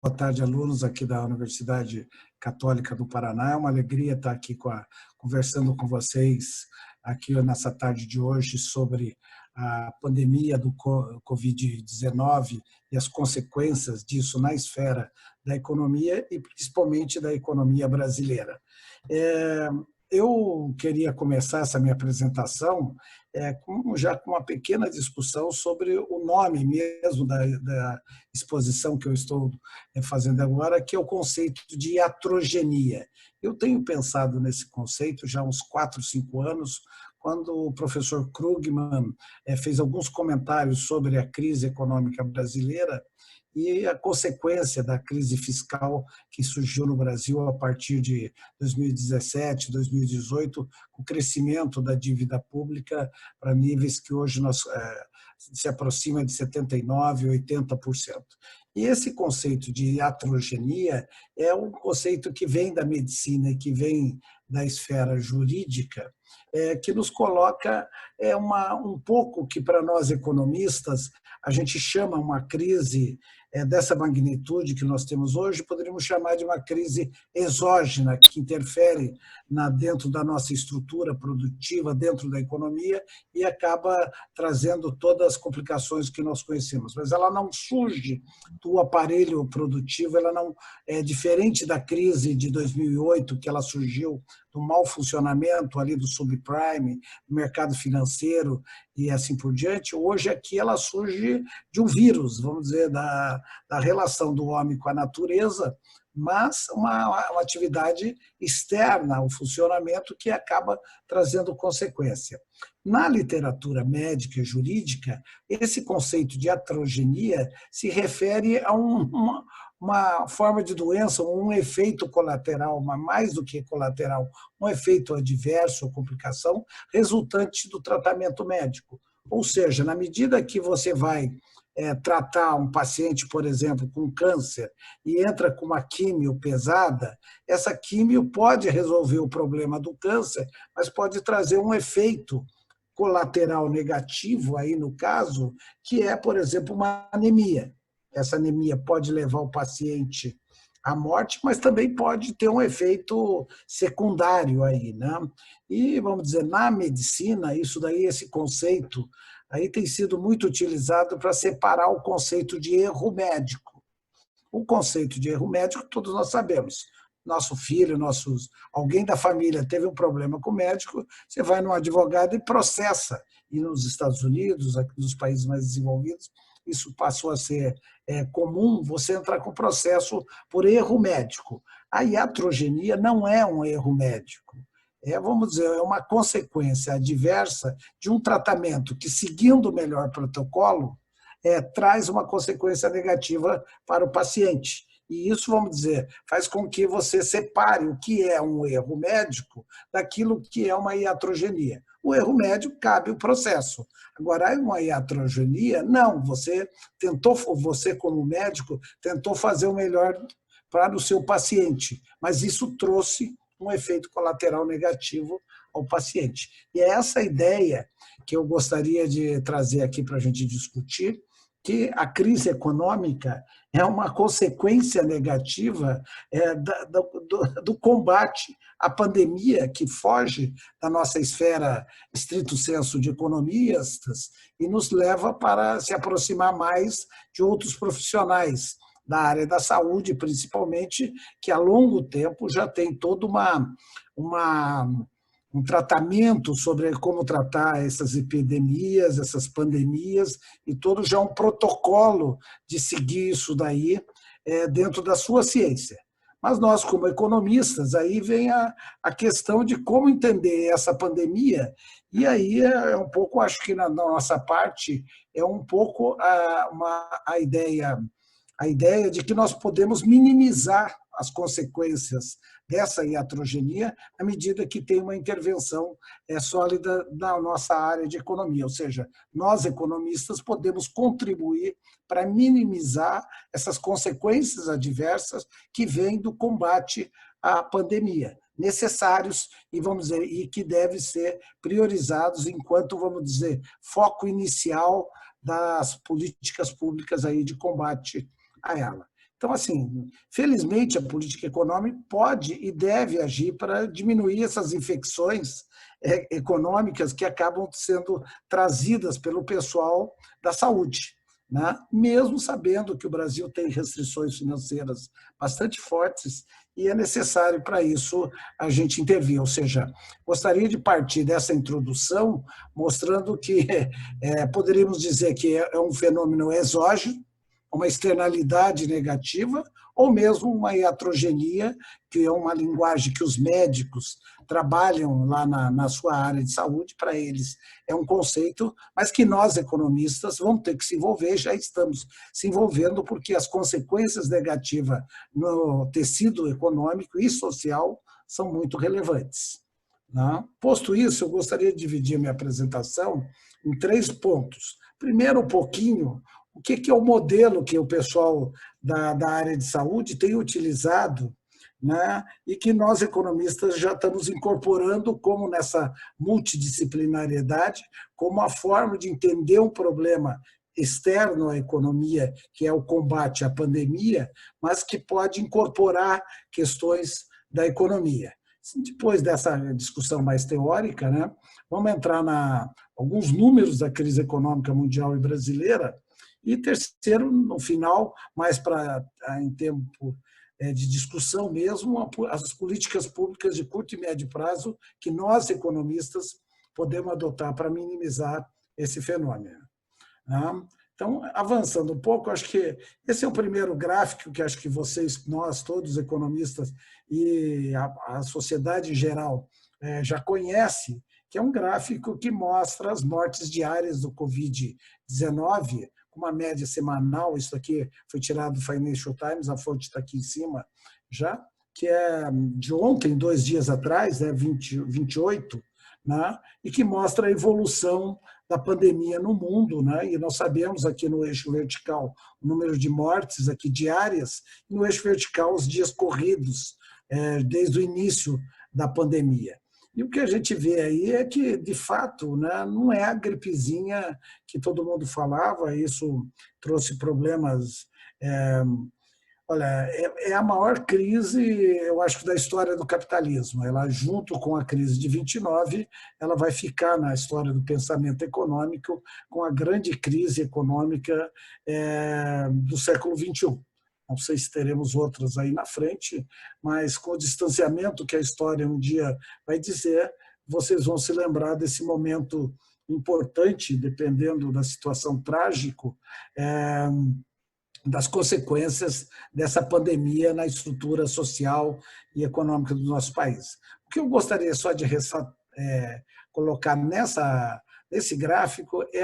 Boa tarde, alunos aqui da Universidade Católica do Paraná. É uma alegria estar aqui conversando com vocês aqui nessa tarde de hoje sobre a pandemia do Covid-19 e as consequências disso na esfera da economia e principalmente da economia brasileira. Eu queria começar essa minha apresentação já com uma pequena discussão sobre o nome mesmo da exposição que eu estou fazendo agora, que é o conceito de iatrogenia. Eu tenho pensado nesse conceito já há uns 4, 5 anos, quando o professor Krugman fez alguns comentários sobre a crise econômica brasileira e a consequência da crise fiscal que surgiu no Brasil a partir de 2017, 2018, com o crescimento da dívida pública para níveis que hoje se aproxima de 79%, 80%. E esse conceito de iatrogenia é um conceito que vem da medicina e que vem da esfera jurídica, que nos coloca um pouco que para nós economistas a gente chama uma crise dessa magnitude que nós temos hoje, poderíamos chamar de uma crise exógena, que interfere dentro da nossa estrutura produtiva, dentro da economia, e acaba trazendo todas as complicações que nós conhecemos. Mas ela não surge do aparelho produtivo, ela não é diferente da crise de 2008, que ela surgiu do mau funcionamento ali do subprime, do mercado financeiro e assim por diante. Hoje aqui ela surge de um vírus, vamos dizer, da relação do homem com a natureza, mas uma atividade externa ao funcionamento que acaba trazendo consequência. Na literatura médica e jurídica, esse conceito de iatrogenia se refere a uma forma de doença, um efeito colateral, mais do que colateral, um efeito adverso ou complicação resultante do tratamento médico. Ou seja, na medida que você vai tratar um paciente, por exemplo, com câncer e entra com uma químio pesada, essa químio pode resolver o problema do câncer, mas pode trazer um efeito colateral negativo, aí no caso, que é, por exemplo, uma anemia. Essa anemia pode levar o paciente à morte, mas também pode ter um efeito secundário aí, né? E, vamos dizer, na medicina, isso daí, esse conceito aí tem sido muito utilizado para separar o conceito de erro médico. O conceito de erro médico, todos nós sabemos. Nosso filho, alguém da família teve um problema com o médico, você vai num advogado e processa. E nos Estados Unidos, aqui nos países mais desenvolvidos, isso passou a ser comum, você entrar com processo por erro médico. A iatrogenia não é um erro médico. Vamos dizer, é uma consequência adversa de um tratamento que, seguindo o melhor protocolo, traz uma consequência negativa para o paciente. E isso, vamos dizer, faz com que você separe o que é um erro médico daquilo que é uma iatrogenia. O erro médico cabe o processo. Agora, uma iatrogenia, não. Você como médico, tentou fazer o melhor para o seu paciente, mas isso trouxe um efeito colateral negativo ao paciente. E é essa ideia que eu gostaria de trazer aqui para a gente discutir, que a crise econômica é uma consequência negativa do combate à pandemia, que foge da nossa esfera estrito sensu de economistas e nos leva para se aproximar mais de outros profissionais da área da saúde, principalmente, que há longo tempo já tem todo um tratamento sobre como tratar essas epidemias, essas pandemias, e todo já um protocolo de seguir isso daí dentro da sua ciência. Mas nós, como economistas, aí vem a questão de como entender essa pandemia, e aí um pouco, acho que na nossa parte, é um pouco a ideia de que nós podemos minimizar as consequências dessa iatrogenia à medida que tem uma intervenção sólida na nossa área de economia. Ou seja, nós, economistas, podemos contribuir para minimizar essas consequências adversas que vêm do combate à pandemia, necessários e, vamos dizer, e que devem ser priorizados enquanto, vamos dizer, foco inicial das políticas públicas aí de combate a ela. Então, assim, felizmente a política econômica pode e deve agir para diminuir essas infecções econômicas que acabam sendo trazidas pelo pessoal da saúde, né? Mesmo sabendo que o Brasil tem restrições financeiras bastante fortes e é necessário para isso a gente intervir. Ou seja, gostaria de partir dessa introdução mostrando que poderíamos dizer que é um fenômeno exógeno, uma externalidade negativa, ou mesmo uma iatrogenia, que é uma linguagem que os médicos trabalham lá na sua área de saúde, para eles é um conceito, mas que nós, economistas, vamos ter que se envolver, já estamos se envolvendo, porque as consequências negativas no tecido econômico e social são muito relevantes. Posto isso, eu gostaria de dividir minha apresentação em 3 pontos. Primeiro, um pouquinho, o que é o modelo que o pessoal da área de saúde tem utilizado, né, e que nós, economistas, já estamos incorporando como nessa multidisciplinariedade, como a forma de entender um problema externo à economia, que é o combate à pandemia, mas que pode incorporar questões da economia. Depois dessa discussão mais teórica, né, vamos entrar alguns números da crise econômica mundial e brasileira, e terceiro, no final, mais em tempo de discussão mesmo, as políticas públicas de curto e médio prazo que nós, economistas, podemos adotar para minimizar esse fenômeno. Então, avançando um pouco, acho que esse é o primeiro gráfico que acho que vocês, nós, todos economistas e a sociedade em geral já conhece, que é um gráfico que mostra as mortes diárias do Covid-19, com uma média semanal. Isso aqui foi tirado do Financial Times, a fonte está aqui em cima já, que é de ontem, 2 dias atrás, 28, né, e que mostra a evolução da pandemia no mundo, né? E nós sabemos aqui no eixo vertical o número de mortes aqui diárias, e no eixo vertical os dias corridos, desde o início da pandemia. E o que a gente vê aí é que, de fato, né, não é a gripezinha que todo mundo falava, isso trouxe problemas. Olha, é a maior crise, eu acho, da história do capitalismo. Ela, junto com a crise de 29, ela vai ficar na história do pensamento econômico com a grande crise econômica do século XXI. Não sei se teremos outras aí na frente, mas com o distanciamento que a história um dia vai dizer, vocês vão se lembrar desse momento importante, dependendo da situação trágica, das consequências dessa pandemia na estrutura social e econômica do nosso país. O que eu gostaria só de colocar nesse gráfico é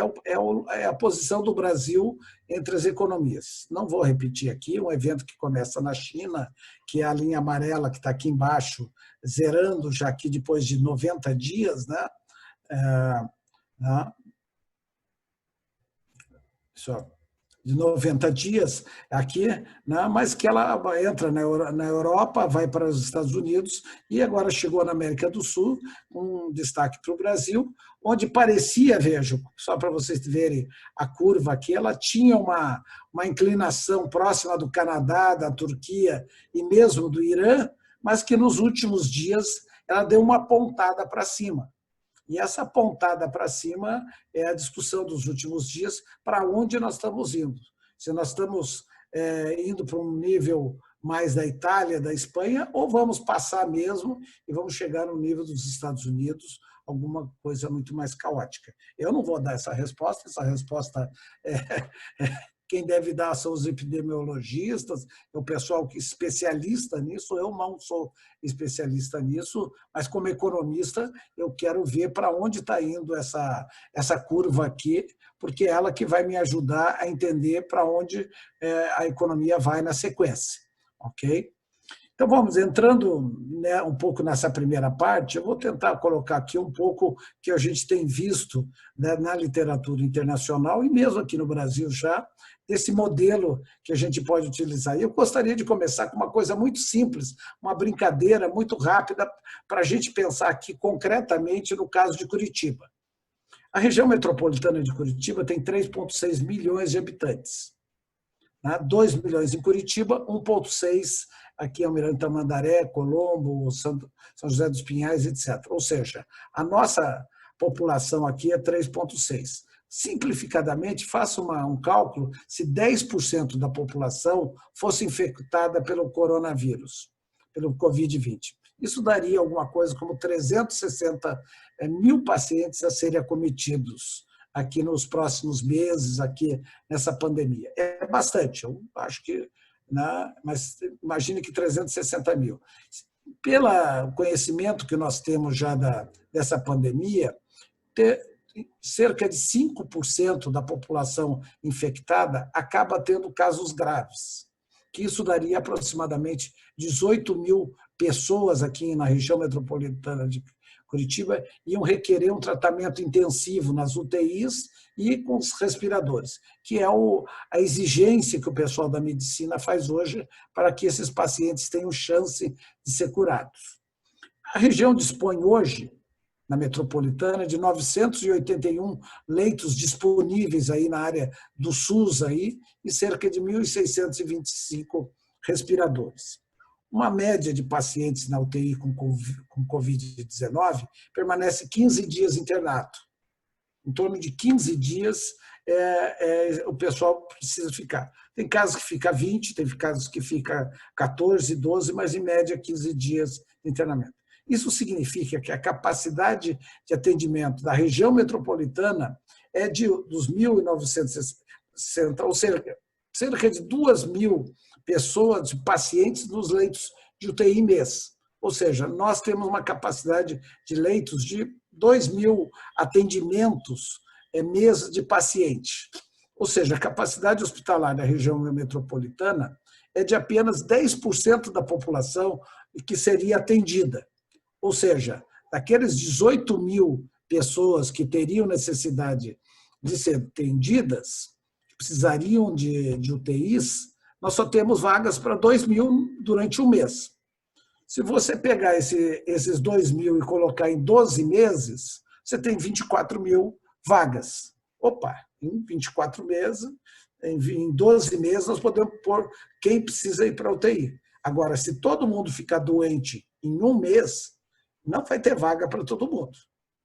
a posição do Brasil entre as economias. Não vou repetir aqui, um evento que começa na China, que é a linha amarela que está aqui embaixo, zerando já aqui depois de 90 dias, né? De 90 dias aqui, né, mas que ela entra na Europa, vai para os Estados Unidos e agora chegou na América do Sul, um destaque para o Brasil, onde parecia, vejo, só para vocês verem a curva aqui, ela tinha uma inclinação próxima do Canadá, da Turquia e mesmo do Irã, mas que nos últimos dias ela deu uma pontada para cima. E essa pontada para cima é a discussão dos últimos dias, para onde nós estamos indo. Se nós estamos indo para um nível mais da Itália, da Espanha, ou vamos passar mesmo e vamos chegar no nível dos Estados Unidos, alguma coisa muito mais caótica. Eu não vou dar essa resposta quem deve dar são os epidemiologistas, é o pessoal que é especialista nisso. Eu não sou especialista nisso, mas como economista eu quero ver para onde está indo essa curva aqui, porque é ela que vai me ajudar a entender para onde a economia vai na sequência. Ok? Então, vamos entrando, né, um pouco nessa primeira parte. Eu vou tentar colocar aqui um pouco que a gente tem visto, né, na literatura internacional e mesmo aqui no Brasil já, desse modelo que a gente pode utilizar. E eu gostaria de começar com uma coisa muito simples, uma brincadeira muito rápida, para a gente pensar aqui concretamente no caso de Curitiba. A região metropolitana de Curitiba tem 3,6 milhões de habitantes. né? 2 milhões em Curitiba, 1,6 aqui em Almirante Tamandaré, Colombo, São José dos Pinhais, etc. Ou seja, a nossa população aqui é 3,6. Simplificadamente, faça um cálculo se 10% da população fosse infectada pelo coronavírus, pelo Covid-20. Isso daria alguma coisa como 360 mil pacientes a serem acometidos aqui nos próximos meses, aqui nessa pandemia. É bastante, eu acho que, né, mas imagine que 360 mil. Pelo conhecimento que nós temos já dessa pandemia, cerca de 5% da população infectada acaba tendo casos graves, que isso daria aproximadamente 18 mil pessoas aqui na região metropolitana de Curitiba iam requerer um tratamento intensivo nas UTIs e com os respiradores, que é a exigência que o pessoal da medicina faz hoje para que esses pacientes tenham chance de ser curados. A região dispõe hoje, na metropolitana, de 981 leitos disponíveis aí na área do SUS aí, e cerca de 1.625 respiradores. Uma média de pacientes na UTI com Covid-19 permanece 15 dias internado. Em torno de 15 dias o pessoal precisa ficar. Tem casos que fica 20, tem casos que fica 14, 12, mas em média 15 dias de internamento. Isso significa que a capacidade de atendimento da região metropolitana é dos 1.960, ou seja, cerca de 2.000 pessoas, pacientes nos leitos de UTI mês. Ou seja, nós temos uma capacidade de leitos de 2.000 atendimentos mês de paciente. Ou seja, a capacidade hospitalar da região metropolitana é de apenas 10% da população que seria atendida. Ou seja, daqueles 18 mil pessoas que teriam necessidade de ser atendidas, que precisariam de UTIs, nós só temos vagas para 2.000 durante um mês. Se você pegar esses 2.000 e colocar em 12 meses, você tem 24 mil vagas. Opa, em 24 meses, em 12 meses, nós podemos pôr quem precisa ir para a UTI. Agora, se todo mundo ficar doente em um mês, não vai ter vaga para todo mundo.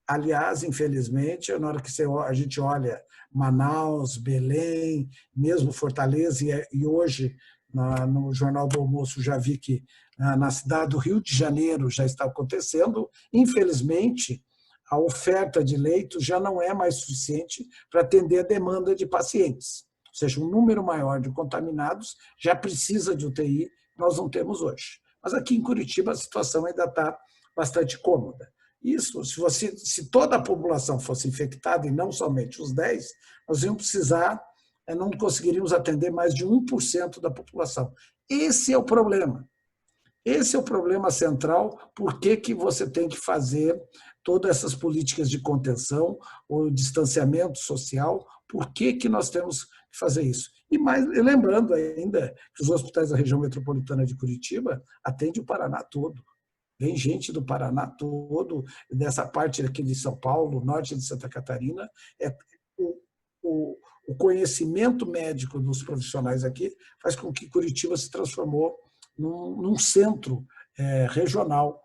Aliás, infelizmente, na hora que a gente olha Manaus, Belém, mesmo Fortaleza, e hoje no Jornal do Almoço já vi que na cidade do Rio de Janeiro já está acontecendo, infelizmente, a oferta de leitos já não é mais suficiente para atender a demanda de pacientes. Ou seja, um número maior de contaminados já precisa de UTI, nós não temos hoje. Mas aqui em Curitiba a situação ainda está bastante cômoda. Isso, se toda a população fosse infectada, e não somente os 10, nós íamos precisar, não conseguiríamos atender mais de 1% da população. Esse é o problema. Esse é o problema central, por que você tem que fazer todas essas políticas de contenção, o distanciamento social, por que nós temos que fazer isso? E mais, lembrando ainda que os hospitais da região metropolitana de Curitiba atendem o Paraná todo. Vem gente do Paraná todo, dessa parte aqui de São Paulo, norte de Santa Catarina. O conhecimento médico dos profissionais aqui faz com que Curitiba se transformou num centro regional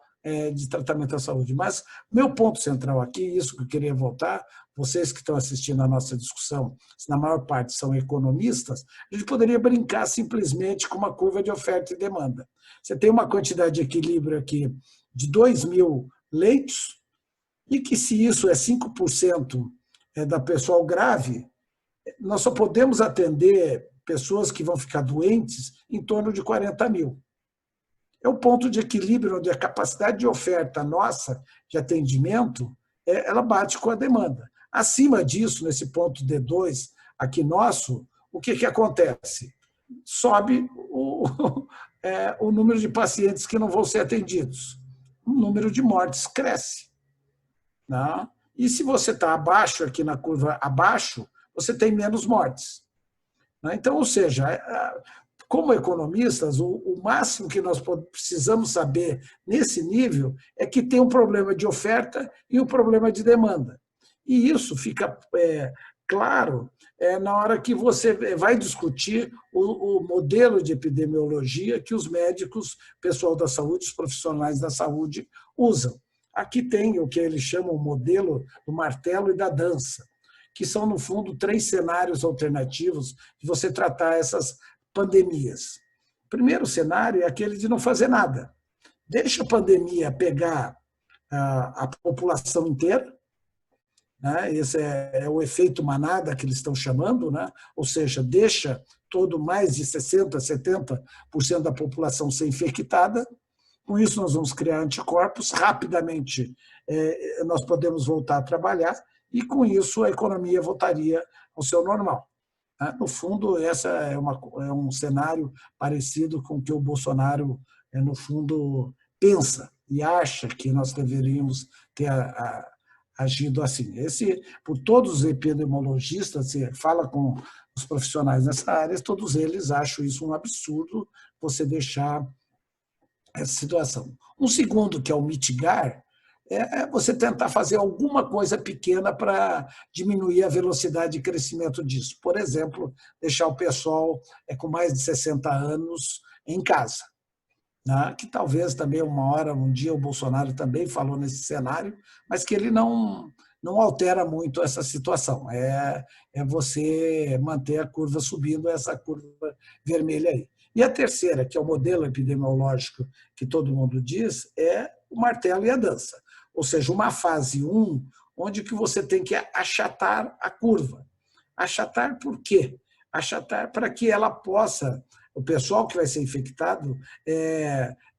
de tratamento à saúde. Mas meu ponto central aqui, isso que eu queria voltar, vocês que estão assistindo a nossa discussão, se na maior parte são economistas, a gente poderia brincar simplesmente com uma curva de oferta e demanda. Você tem uma quantidade de equilíbrio aqui de 2.000 leitos, e que se isso é 5% da pessoal grave, nós só podemos atender pessoas que vão ficar doentes em torno de 40 mil. É o ponto de equilíbrio onde a capacidade de oferta nossa de atendimento, ela bate com a demanda. Acima disso, nesse ponto D2 aqui nosso, o que acontece? Sobe o número de pacientes que não vão ser atendidos. O número de mortes cresce. Né? E se você está abaixo, aqui na curva abaixo, você tem menos mortes. Né? Então, ou seja, como economistas, o máximo que nós precisamos saber nesse nível é que tem um problema de oferta e um problema de demanda. E isso fica claro, na hora que você vai discutir o modelo de epidemiologia que os médicos, pessoal da saúde, os profissionais da saúde usam. Aqui tem o que eles chamam o modelo do martelo e da dança, que são, no fundo, 3 cenários alternativos de você tratar essas pandemias. O primeiro cenário é aquele de não fazer nada. Deixa a pandemia pegar a população inteira, né? Esse é o efeito manada que eles estão chamando, né? Ou seja, deixa todo mais de 60%, 70% da população ser infectada. Com isso, nós vamos criar anticorpos, rapidamente nós podemos voltar a trabalhar e, com isso, a economia voltaria ao seu normal. No fundo, essa é um cenário parecido com o que o Bolsonaro, no fundo, pensa e acha que nós deveríamos ter agido assim. Por todos os epidemiologistas, você fala com os profissionais nessa área, todos eles acham isso um absurdo, você deixar essa situação. Um segundo, que é o mitigar, é você tentar fazer alguma coisa pequena para diminuir a velocidade de crescimento disso. Por exemplo, deixar o pessoal com mais de 60 anos em casa, né? Que talvez também um dia o Bolsonaro também falou nesse cenário, mas que ele não altera muito essa situação. É você manter a curva subindo, essa curva vermelha aí. E a terceira, que é o modelo epidemiológico que todo mundo diz, é o martelo e a dança. Ou seja, uma fase 1, onde que você tem que achatar a curva. Achatar por quê? Achatar para que ela possa, o pessoal que vai ser infectado,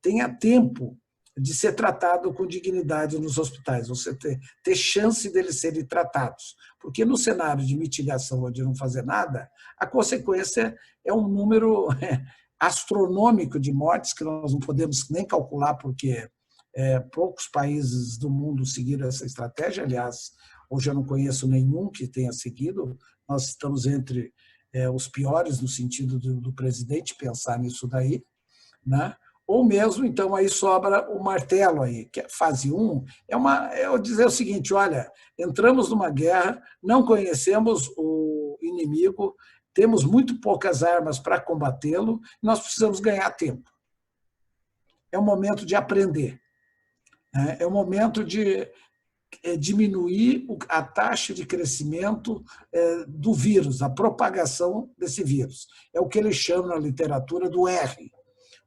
tenha tempo de ser tratado com dignidade nos hospitais, você ter chance deles serem tratados. Porque no cenário de mitigação ou de não fazer nada, a consequência é um número astronômico de mortes, que nós não podemos nem calcular, porque poucos países do mundo seguiram essa estratégia. Aliás, hoje eu não conheço nenhum que tenha seguido. Nós estamos entre os piores, no sentido do presidente pensar nisso daí, né? Ou mesmo, então, aí sobra o martelo aí, que é fase 1, eu dizer o seguinte: olha, entramos numa guerra, não conhecemos o inimigo, temos muito poucas armas para combatê-lo, nós precisamos ganhar tempo. É o momento de aprender, né? É o momento de diminuir a taxa de crescimento do vírus, a propagação desse vírus. É o que eles chamam na literatura do R.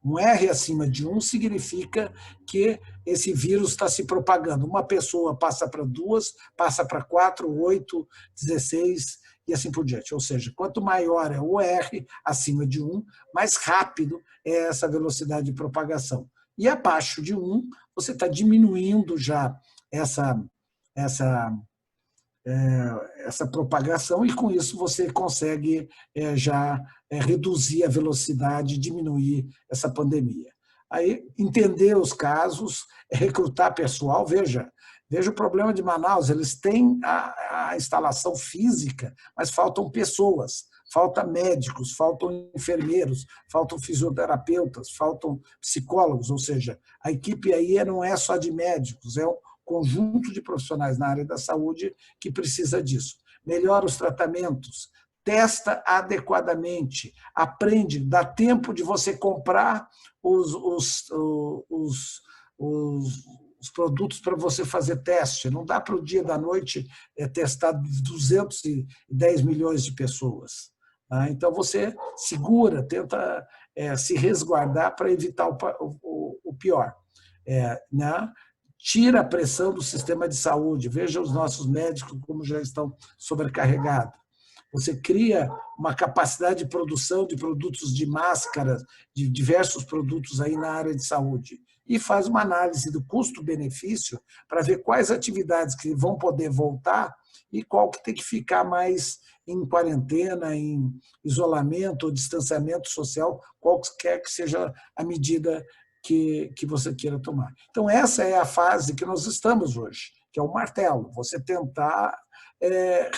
Um R acima de 1 significa que esse vírus está se propagando. Uma pessoa passa para 2, passa para 4, 8, 16 e assim por diante. Ou seja, quanto maior é o R, acima de 1, mais rápido é essa velocidade de propagação. E abaixo de 1, você está diminuindo já essa propagação, e com isso você consegue já reduzir a velocidade, diminuir essa pandemia. Aí, entender os casos, recrutar pessoal. Veja o problema de Manaus, eles têm a instalação física, mas faltam pessoas, faltam médicos, faltam enfermeiros, faltam fisioterapeutas, faltam psicólogos, ou seja, a equipe aí não é só de médicos, é um conjunto de profissionais na área da saúde que precisa disso. Melhora os tratamentos, testa adequadamente, aprende, dá tempo de você comprar os produtos para você fazer teste. Não dá para o dia da noite testar 210 milhões de pessoas. Então, você segura, tenta se resguardar para evitar o pior, né? Tira a pressão do sistema de saúde. Veja os nossos médicos como já estão sobrecarregados. Você cria uma capacidade de produção de produtos de máscaras, de diversos produtos aí na área de saúde, e faz uma análise do custo-benefício para ver quais atividades que vão poder voltar e qual que tem que ficar mais em quarentena, em isolamento ou distanciamento social, qualquer que seja a medida que você queira tomar. Então, essa é a fase que nós estamos hoje, que é o martelo, você tentar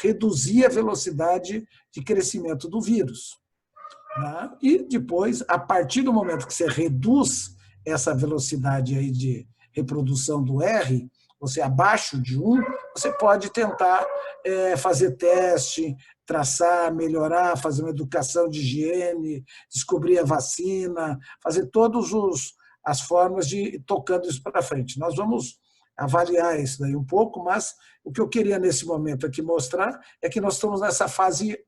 reduzir a velocidade de crescimento do vírus, né? E depois, a partir do momento que você reduz essa velocidade aí de reprodução do R, você abaixo de 1, você pode tentar fazer teste, traçar, melhorar, fazer uma educação de higiene, descobrir a vacina, fazer todas as formas de ir tocando isso para frente. Nós vamos avaliar isso daí um pouco, mas o que eu queria nesse momento aqui mostrar é que nós estamos nessa fase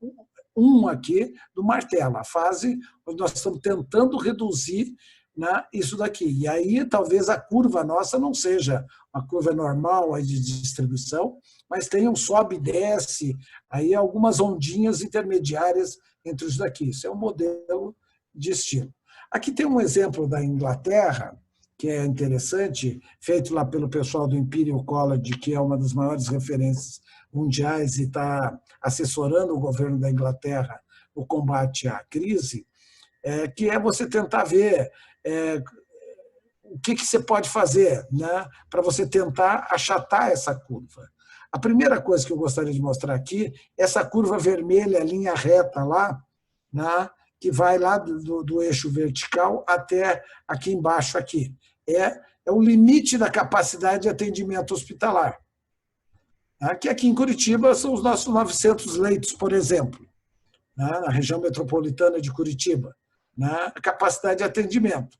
1 aqui do martelo, a fase onde nós estamos tentando reduzir, né, isso daqui. E aí talvez a curva nossa não seja uma curva normal aí de distribuição, mas tem um sobe e desce, aí algumas ondinhas intermediárias entre os daqui. Isso é um modelo de estilo. Aqui tem um exemplo da Inglaterra, que é interessante, feito lá pelo pessoal do Imperial College, que é uma das maiores referências mundiais e está assessorando o governo da Inglaterra no combate à crise, que é você tentar ver o que você pode fazer, né, para você tentar achatar essa curva. A primeira coisa que eu gostaria de mostrar aqui, essa curva vermelha, linha reta lá, né, que vai lá do eixo vertical até aqui embaixo, aqui. É o limite da capacidade de atendimento hospitalar. Que aqui em Curitiba são os nossos 900 leitos, por exemplo, na região metropolitana de Curitiba, a capacidade de atendimento.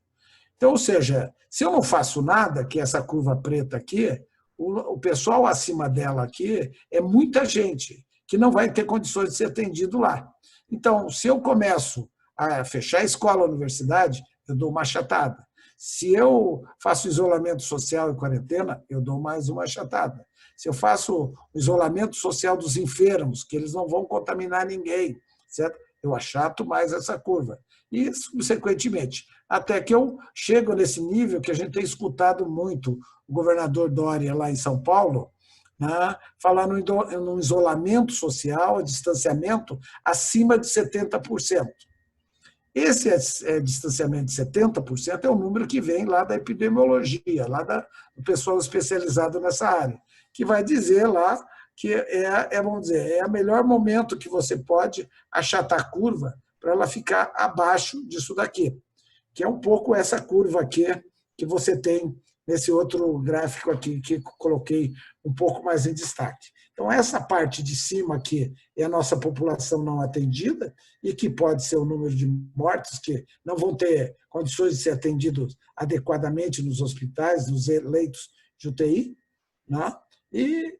Então, ou seja, se eu não faço nada, que é essa curva preta aqui, o pessoal acima dela aqui é muita gente que não vai ter condições de ser atendido lá. Então, se eu começo a fechar a escola, a universidade, eu dou uma achatada. Se eu faço isolamento social e quarentena, eu dou mais uma achatada. Se eu faço o isolamento social dos enfermos, que eles não vão contaminar ninguém, certo? Eu achato mais essa curva. E, subsequentemente, até que eu chego nesse nível que a gente tem escutado muito o governador Dória, lá em São Paulo, falar num isolamento social, distanciamento, acima de 70%. Esse distanciamento de 70% é o número que vem lá da epidemiologia, lá do pessoal especializado nessa área, que vai dizer lá que vamos dizer, é o melhor momento que você pode achatar a curva para ela ficar abaixo disso daqui, que é um pouco essa curva aqui que você tem nesse outro gráfico aqui que coloquei um pouco mais em destaque. Então, essa parte de cima aqui é a nossa população não atendida e que pode ser o número de mortos que não vão ter condições de ser atendidos adequadamente nos hospitais, nos leitos de UTI. E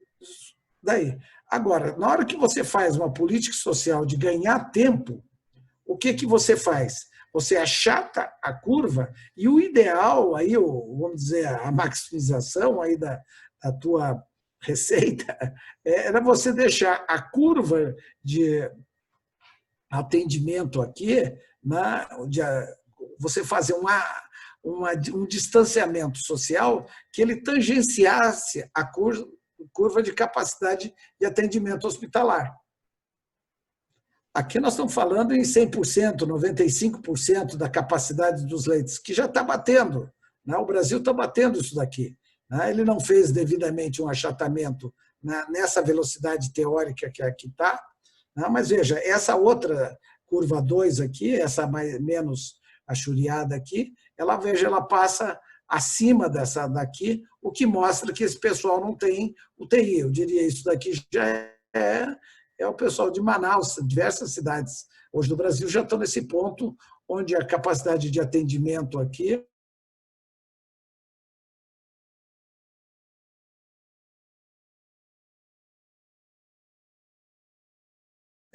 daí. Agora, na hora que você faz uma política social de ganhar tempo, o que você faz? Você achata a curva e o ideal, aí, vamos dizer, a maximização aí da tua receita era você deixar a curva de atendimento aqui, você fazer um distanciamento social que ele tangenciasse a curva de capacidade de atendimento hospitalar. Aqui nós estamos falando em 100%, 95% da capacidade dos leitos, que já está batendo. O Brasil está batendo isso daqui. Ele não fez devidamente um achatamento nessa velocidade teórica que aqui está, mas veja, essa outra curva 2 aqui, essa menos achuriada aqui, ela passa acima dessa daqui, o que mostra que esse pessoal não tem UTI. Eu diria isso daqui já é o pessoal de Manaus, diversas cidades hoje do Brasil já estão nesse ponto onde a capacidade de atendimento aqui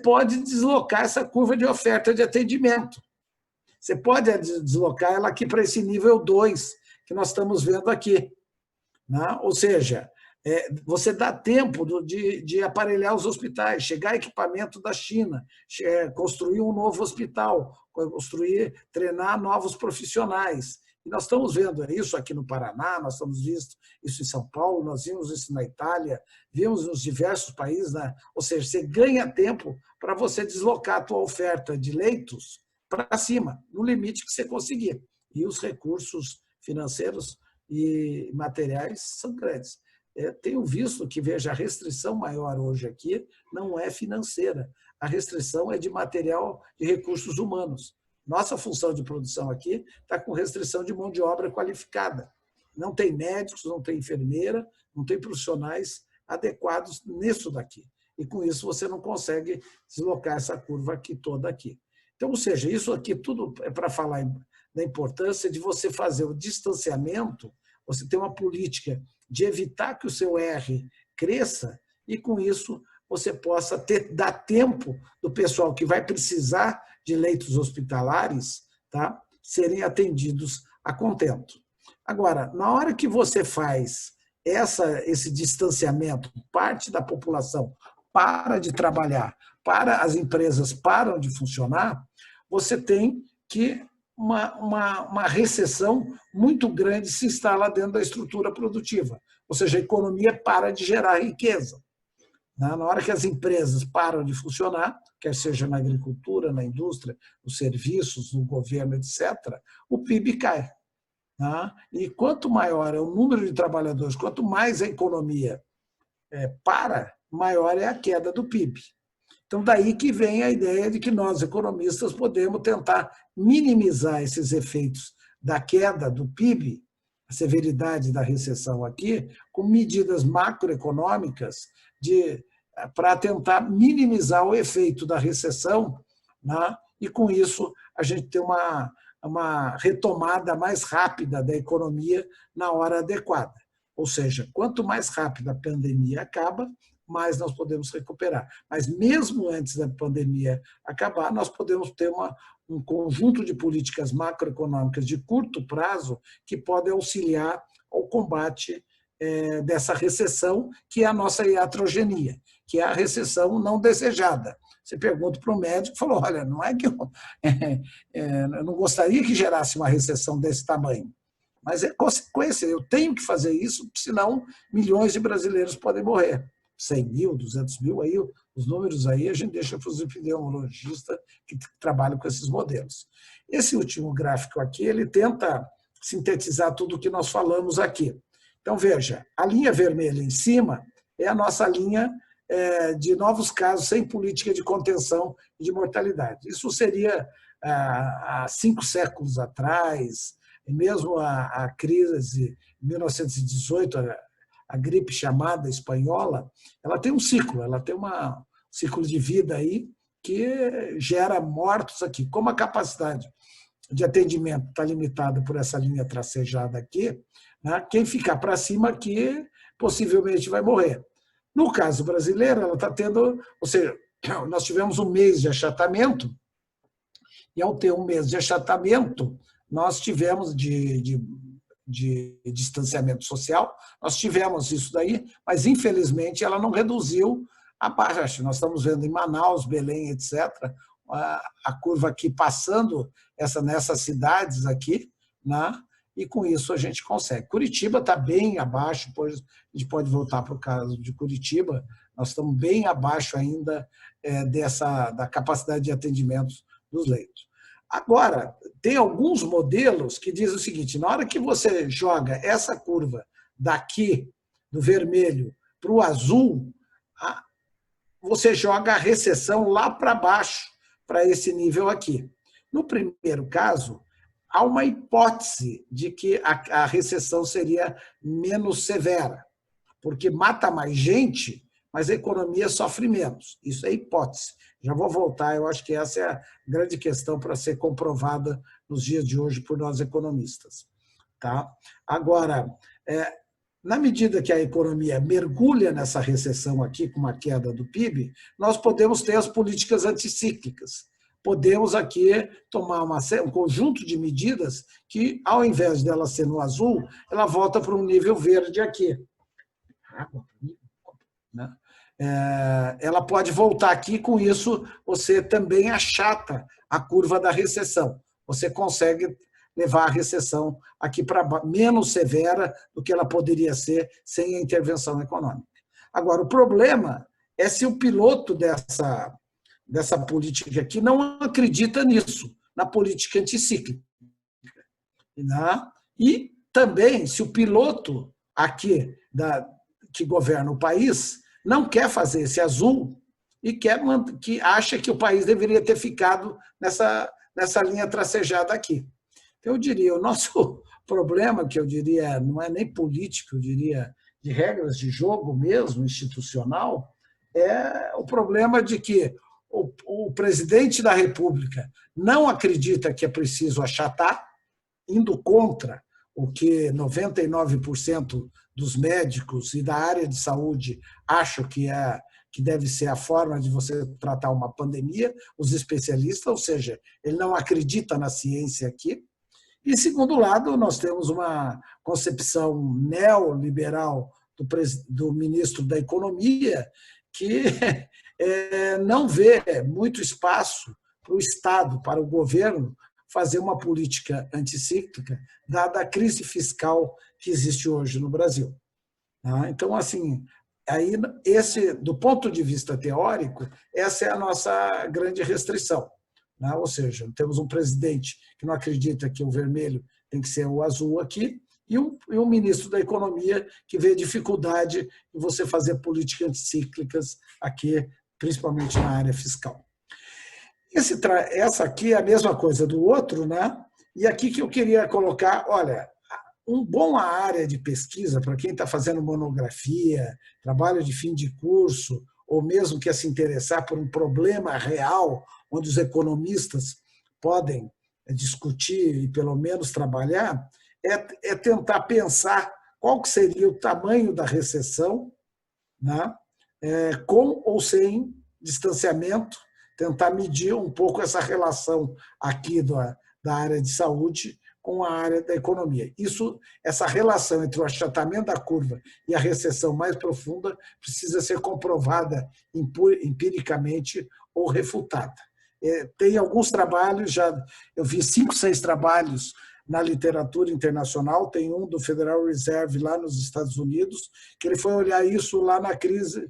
pode deslocar essa curva de oferta de atendimento. Você pode deslocar ela aqui para esse nível 2 que nós estamos vendo aqui. Ou seja, você dá tempo de aparelhar os hospitais, chegar equipamento da China, construir um novo hospital, treinar novos profissionais. E nós estamos vendo isso aqui no Paraná, nós estamos vendo isso em São Paulo, nós vimos isso na Itália, vimos nos diversos países. Ou seja, você ganha tempo para você deslocar a tua oferta de leitos para cima, no limite que você conseguir. E os recursos financeiros e materiais são grandes. Tenho visto que, veja, a restrição maior hoje aqui não é financeira, a restrição é de material de recursos humanos. Nossa função de produção aqui está com restrição de mão de obra qualificada. Não tem médicos, não tem enfermeira, não tem profissionais adequados nisso daqui. E com isso você não consegue deslocar essa curva aqui toda aqui. Então, ou seja, isso aqui tudo é para falar da importância de você fazer o distanciamento, você ter uma política de evitar que o seu R cresça e, com isso, você possa dar tempo do pessoal que vai precisar de leitos hospitalares, tá, serem atendidos a contento. Agora, na hora que você faz esse distanciamento, parte da população para de trabalhar, as empresas param de funcionar, você tem que uma recessão muito grande se instala dentro da estrutura produtiva, ou seja, a economia para de gerar riqueza. Na hora que as empresas param de funcionar, quer seja na agricultura, na indústria, nos serviços, no governo, etc., o PIB cai. E quanto maior é o número de trabalhadores, quanto mais a economia maior é a queda do PIB. Então, daí que vem a ideia de que nós, economistas, podemos tentar minimizar esses efeitos da queda do PIB, a severidade da recessão aqui, com medidas macroeconômicas para tentar minimizar o efeito da recessão, e, com isso, a gente ter uma retomada mais rápida da economia na hora adequada. Ou seja, quanto mais rápida a pandemia acaba, mais nós podemos recuperar. Mas mesmo antes da pandemia acabar, nós podemos ter um conjunto de políticas macroeconômicas de curto prazo que podem auxiliar ao combate dessa recessão, que é a nossa iatrogenia, que é a recessão não desejada. Você pergunta para o médico e falou, olha, não é que eu não gostaria que gerasse uma recessão desse tamanho, mas é consequência, eu tenho que fazer isso, senão milhões de brasileiros podem morrer. 100 mil, 200 mil, aí os números aí a gente deixa para os epidemiologistas que trabalham com esses modelos. Esse último gráfico aqui, ele tenta sintetizar tudo o que nós falamos aqui. Então, veja, a linha vermelha em cima é a nossa linha de novos casos sem política de contenção e de mortalidade. Isso seria há 5 séculos atrás, e mesmo a crise de 1918, a gripe chamada espanhola, ela tem um ciclo, ela tem um ciclo de vida aí que gera mortos aqui. Como a capacidade de atendimento está limitada por essa linha tracejada aqui, quem ficar para cima aqui possivelmente vai morrer. No caso brasileiro, ela está tendo, ou seja, nós tivemos um mês de achatamento, e ao ter um mês de achatamento, nós tivemos de distanciamento social, nós tivemos isso daí, mas infelizmente ela não reduziu a baixa. Nós estamos vendo em Manaus, Belém, etc., a curva aqui passando nessas cidades aqui, e com isso a gente consegue. Curitiba está bem abaixo, depois a gente pode voltar para o caso de Curitiba, nós estamos bem abaixo ainda da capacidade de atendimento dos leitos. Agora, tem alguns modelos que dizem o seguinte, na hora que você joga essa curva daqui, do vermelho, para o azul, você joga a recessão lá para baixo, para esse nível aqui. No primeiro caso, há uma hipótese de que a recessão seria menos severa, porque mata mais gente, mas a economia sofre menos. Isso é hipótese. Já vou voltar, eu acho que essa é a grande questão para ser comprovada nos dias de hoje por nós economistas. Agora, na medida que a economia mergulha nessa recessão aqui, com uma queda do PIB, nós podemos ter as políticas anticíclicas. Podemos aqui tomar um conjunto de medidas que, ao invés dela ser no azul, ela volta para um nível verde aqui. Ela pode voltar aqui, com isso você também achata a curva da recessão. Você consegue levar a recessão aqui para menos severa do que ela poderia ser sem a intervenção econômica. Agora, o problema é se o piloto dessa política aqui não acredita nisso, na política anticíclica. E também se o piloto aqui que governa o país não quer fazer esse azul e que acha que o país deveria ter ficado nessa linha tracejada aqui. Então, eu diria, o nosso problema, que eu diria não é nem político, eu diria de regras de jogo mesmo, institucional, é o problema de que o presidente da República não acredita que é preciso achatar, indo contra o que 99% dos médicos e da área de saúde acham que deve ser a forma de você tratar uma pandemia, os especialistas, ou seja, ele não acredita na ciência aqui. E, segundo lado, nós temos uma concepção neoliberal do ministro da Economia, que não vê muito espaço para o Estado, para o governo, fazer uma política anticíclica, dada a crise fiscal que existe hoje no Brasil. Então, assim, aí, do ponto de vista teórico, essa é a nossa grande restrição. Ou seja, temos um presidente que não acredita que o vermelho tem que ser o azul aqui, e um ministro da Economia que vê dificuldade em você fazer políticas anticíclicas aqui, principalmente na área fiscal. Essa aqui é a mesma coisa do outro, né? E aqui que eu queria colocar, olha, uma boa área de pesquisa para quem está fazendo monografia, trabalho de fim de curso, ou mesmo quer se interessar por um problema real, onde os podem discutir e pelo menos trabalhar, é tentar pensar qual que seria o tamanho da recessão, né? Com ou sem distanciamento, tentar medir um pouco essa relação aqui da área de saúde com a área da economia. Essa relação entre o achatamento da curva e a recessão mais profunda precisa ser comprovada empiricamente ou refutada. Tem alguns trabalhos, eu vi 5, 6 trabalhos na literatura internacional, tem um do Federal Reserve lá nos Estados Unidos, que ele foi olhar isso lá na crise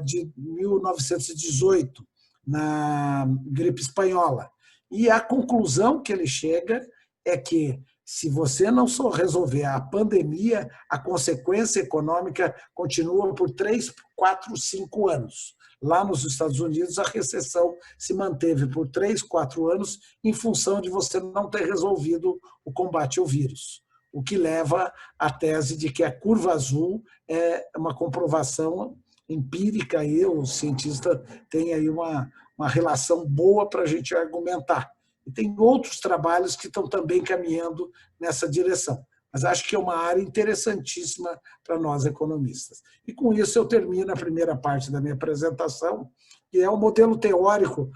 de 1918, na gripe espanhola. E a conclusão que ele chega é que, se você não só resolver a pandemia, a consequência econômica continua por 3, 4, 5 anos. Lá nos Estados Unidos, a recessão se manteve por 3, 4 anos em função de você não ter resolvido o combate ao vírus, o que leva à tese de que a curva azul é uma comprovação empírica, e o cientista tem aí uma relação boa para a gente argumentar. E tem outros trabalhos que estão também caminhando nessa direção. Mas acho que é uma área interessantíssima para nós economistas. E com isso eu termino a primeira parte da minha apresentação, que é o modelo teórico,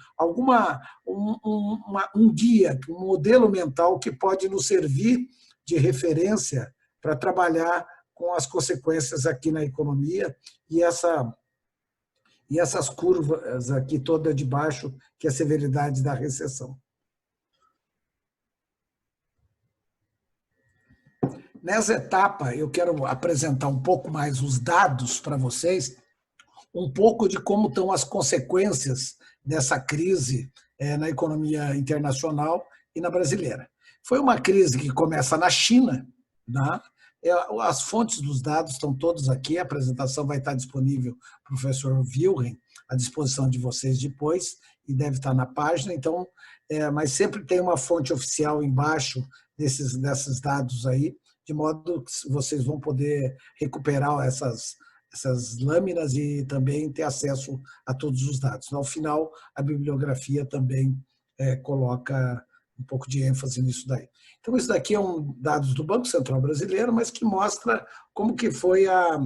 um guia, um modelo mental que pode nos servir de referência para trabalhar com as consequências aqui na economia e essas curvas aqui toda de baixo, que é a severidade da recessão. Nessa etapa, eu quero apresentar um pouco mais os dados para vocês, um pouco de como estão as consequências dessa crise na economia internacional e na brasileira. Foi uma crise que começa na China, né? As fontes dos dados estão todos aqui, a apresentação vai estar disponível, professor Wilhelm, à disposição de vocês depois, e deve estar na página, então, mas sempre tem uma fonte oficial embaixo desses dados aí, de modo que vocês vão poder recuperar essas lâminas e também ter acesso a todos os dados. Ao final, a bibliografia também coloca um pouco de ênfase nisso daí. Então, isso daqui é dados do Banco Central Brasileiro, mas que mostra como que foi a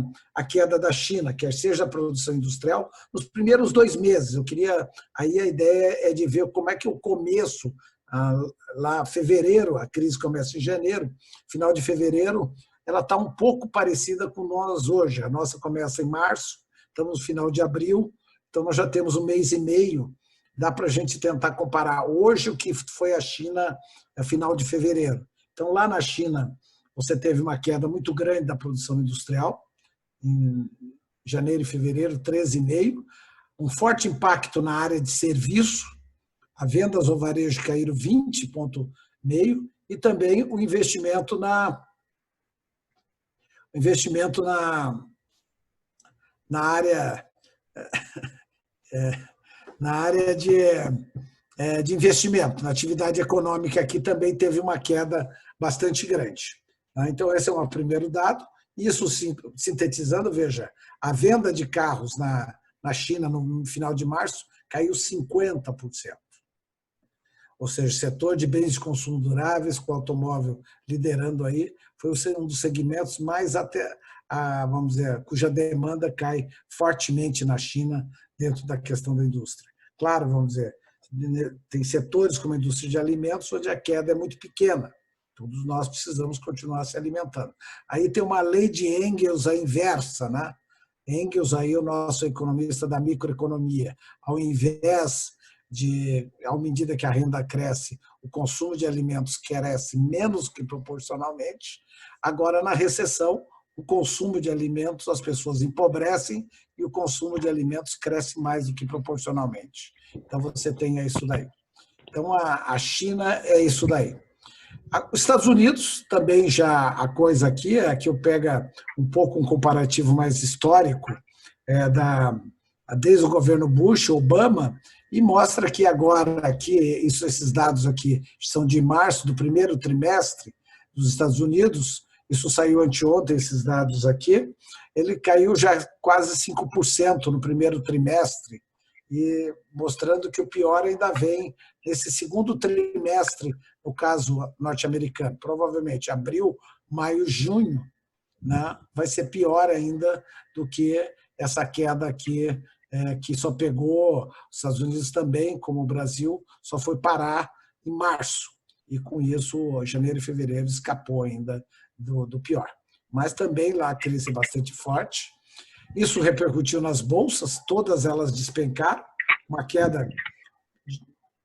queda da China, quer seja a produção industrial, nos primeiros 2 meses. Aí a ideia é de ver como é que o começo, lá fevereiro, a crise começa em janeiro, final de fevereiro, ela está um pouco parecida com nós hoje. A nossa começa em março, estamos no final de abril, então nós já temos 1 mês e meio. Dá para a gente tentar comparar hoje o que foi a China a final de fevereiro. Então, lá na China, você teve uma queda muito grande da produção industrial, em janeiro e fevereiro, 13,5%, um forte impacto na área de serviço, as vendas ao varejo caíram 20,5%, e também o investimento na área de investimento, na atividade econômica aqui também teve uma queda bastante grande. Então, esse é o primeiro dado. Isso, sintetizando, veja, a venda de carros na China no final de março caiu 50%. Ou seja, o setor de bens de consumo duráveis, com o automóvel liderando aí, foi um dos segmentos mais vamos dizer, cuja demanda cai fortemente na China dentro da questão da indústria. Claro, vamos dizer, tem setores como a indústria de alimentos onde a queda é muito pequena. Todos nós precisamos continuar se alimentando. Aí tem uma lei de Engels a inversa, né? Engels aí, o nosso economista da microeconomia, ao invés de, à medida que a renda cresce, o consumo de alimentos cresce menos que proporcionalmente. Agora, na recessão, o consumo de alimentos, as pessoas empobrecem e o consumo de alimentos cresce mais do que proporcionalmente. Então, você tem isso daí. Então, a China é isso daí. Os Estados Unidos, também já a coisa aqui eu pego um pouco um comparativo mais histórico, desde o governo Bush, Obama, e mostra que agora, aqui, esses dados aqui são de março, do primeiro trimestre dos Estados Unidos, isso saiu anteontem, esses dados aqui, ele caiu já quase 5% no primeiro trimestre, e mostrando que o pior ainda vem nesse segundo trimestre, no caso norte-americano. Provavelmente abril, maio, junho, né, vai ser pior ainda do que essa queda aqui, que só pegou os Estados Unidos também, como o Brasil, só foi parar em março. E com isso, janeiro e fevereiro escapou ainda do pior. Mas também lá a crise é bastante forte. Isso repercutiu nas bolsas, todas elas despencaram, uma queda de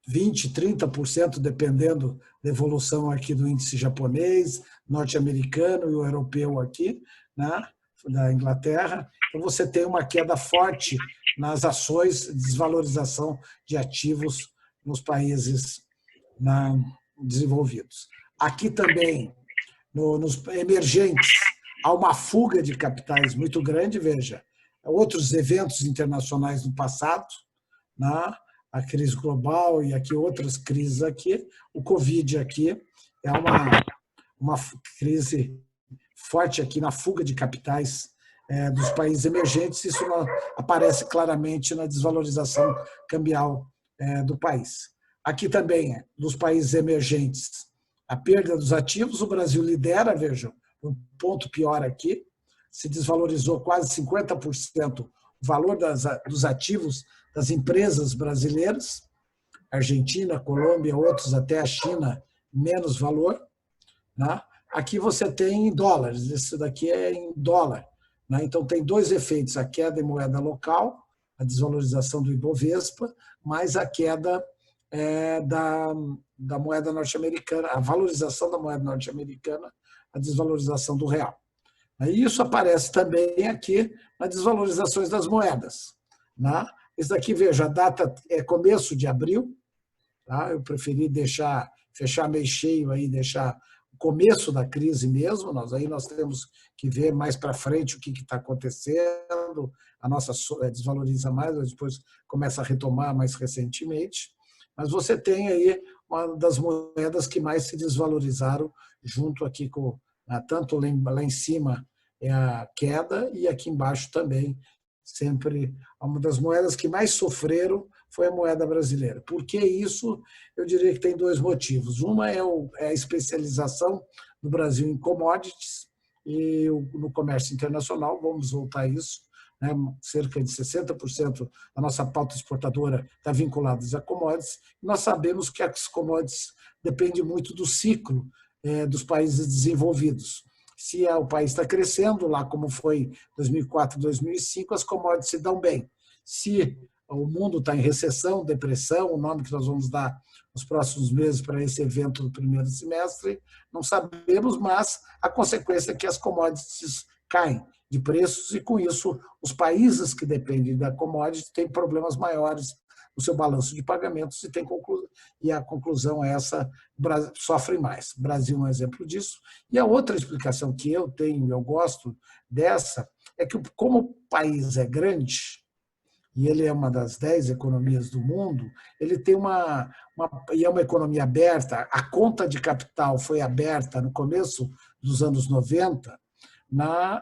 20%, 30%, dependendo da evolução aqui do índice japonês, norte-americano e o europeu aqui, né, da Inglaterra. Então, você tem uma queda forte nas ações, desvalorização de ativos nos países desenvolvidos. Aqui também, nos emergentes, há uma fuga de capitais muito grande, veja, outros eventos internacionais no passado, né? A crise global e aqui outras crises aqui, o Covid aqui é uma crise forte aqui na fuga de capitais dos países emergentes, isso aparece claramente na desvalorização cambial do país. Aqui também, nos países emergentes, a perda dos ativos, o Brasil lidera, vejam, um ponto pior aqui, se desvalorizou quase 50% o valor dos ativos das empresas brasileiras, Argentina, Colômbia, outros até a China, menos valor. Né? Aqui você tem em dólares, isso daqui é em dólar. Né? Então tem dois efeitos, a queda em moeda local, a desvalorização do Ibovespa, mais a queda da moeda norte-americana, a valorização da moeda norte-americana, a desvalorização do real. E isso aparece também aqui nas desvalorizações das moedas. Né? Isso daqui, veja, a data é começo de abril, tá? Eu preferi fechar meio cheio, aí, deixar o começo da crise mesmo, nós temos que ver mais para frente o que está acontecendo, a nossa desvaloriza mais, depois começa a retomar mais recentemente, mas você tem aí uma das moedas que mais se desvalorizaram, junto aqui com, tanto lá em cima é a queda, e aqui embaixo também, sempre, uma das moedas que mais sofreram foi a moeda brasileira. Por que isso? Eu diria que tem dois motivos. Uma é a especialização do Brasil em commodities e no comércio internacional, vamos voltar a isso, né? Cerca de 60% da nossa pauta exportadora está vinculada a commodities. Nós sabemos que as commodities dependem muito do ciclo dos países desenvolvidos. Se o país está crescendo, lá como foi 2004, 2005, as commodities se dão bem. Se o mundo está em recessão, depressão, o nome que nós vamos dar nos próximos meses para esse evento do primeiro semestre, não sabemos, mas a consequência é que as commodities caem de preços e, com isso, os países que dependem da commodity têm problemas maiores no seu balanço de pagamentos e a conclusão é essa, sofrem mais. O Brasil é um exemplo disso. E a outra explicação que eu tenho, eu gosto dessa, é que como o país é grande, e ele é uma das 10 economias do mundo, ele tem e é uma economia aberta, a conta de capital foi aberta no começo dos anos 90,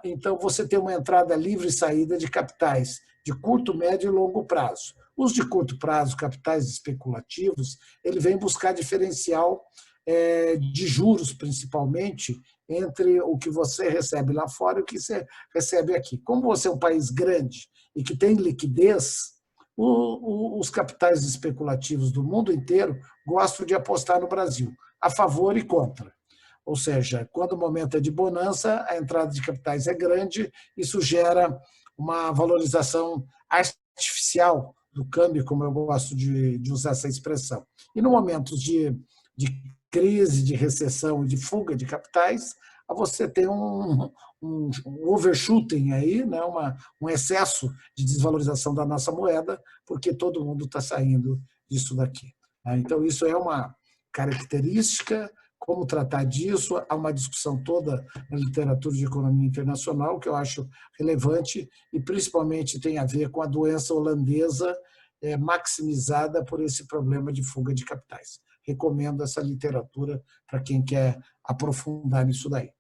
Então, você tem uma entrada livre e saída de capitais de curto, médio e longo prazo. Os de curto prazo, capitais especulativos, ele vem buscar diferencial de juros, principalmente, entre o que você recebe lá fora e o que você recebe aqui. Como você é um país grande e que tem liquidez, os capitais especulativos do mundo inteiro gostam de apostar no Brasil, a favor e contra. Ou seja, quando o momento é de bonança, a entrada de capitais é grande, isso gera uma valorização artificial do câmbio, como eu gosto de usar essa expressão. E no momentos de crise, de recessão e de fuga de capitais, você tem um overshooting aí, né? Um excesso de desvalorização da nossa moeda, porque todo mundo está saindo disso daqui. Então, isso é uma característica. Como tratar disso? Há uma discussão toda na literatura de economia internacional que eu acho relevante e principalmente tem a ver com a doença holandesa maximizada por esse problema de fuga de capitais. Recomendo essa literatura para quem quer aprofundar nisso daí.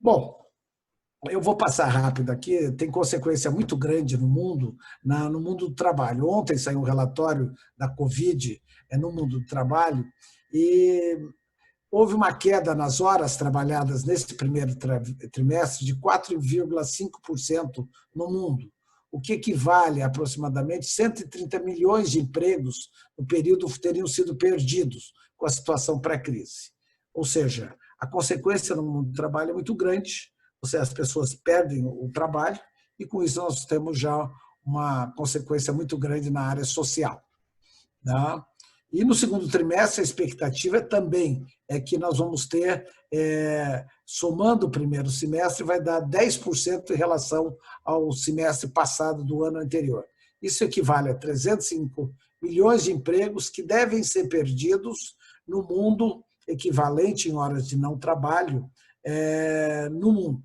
Bom, eu vou passar rápido aqui, tem consequência muito grande no mundo do trabalho. Ontem saiu um relatório da Covid no mundo do trabalho e houve uma queda nas horas trabalhadas nesse primeiro trimestre de 4,5% no mundo, o que equivale a aproximadamente 130 milhões de empregos no período teriam sido perdidos com a situação pré-crise. Ou seja, a consequência no mundo do trabalho é muito grande, ou seja, as pessoas perdem o trabalho e com isso nós temos já uma consequência muito grande na área social. Tá? E no segundo trimestre, a expectativa também é que nós vamos ter, somando o primeiro semestre, vai dar 10% em relação ao semestre passado do ano anterior. Isso equivale a 305 milhões de empregos que devem ser perdidos no mundo, equivalente em horas de não trabalho no mundo.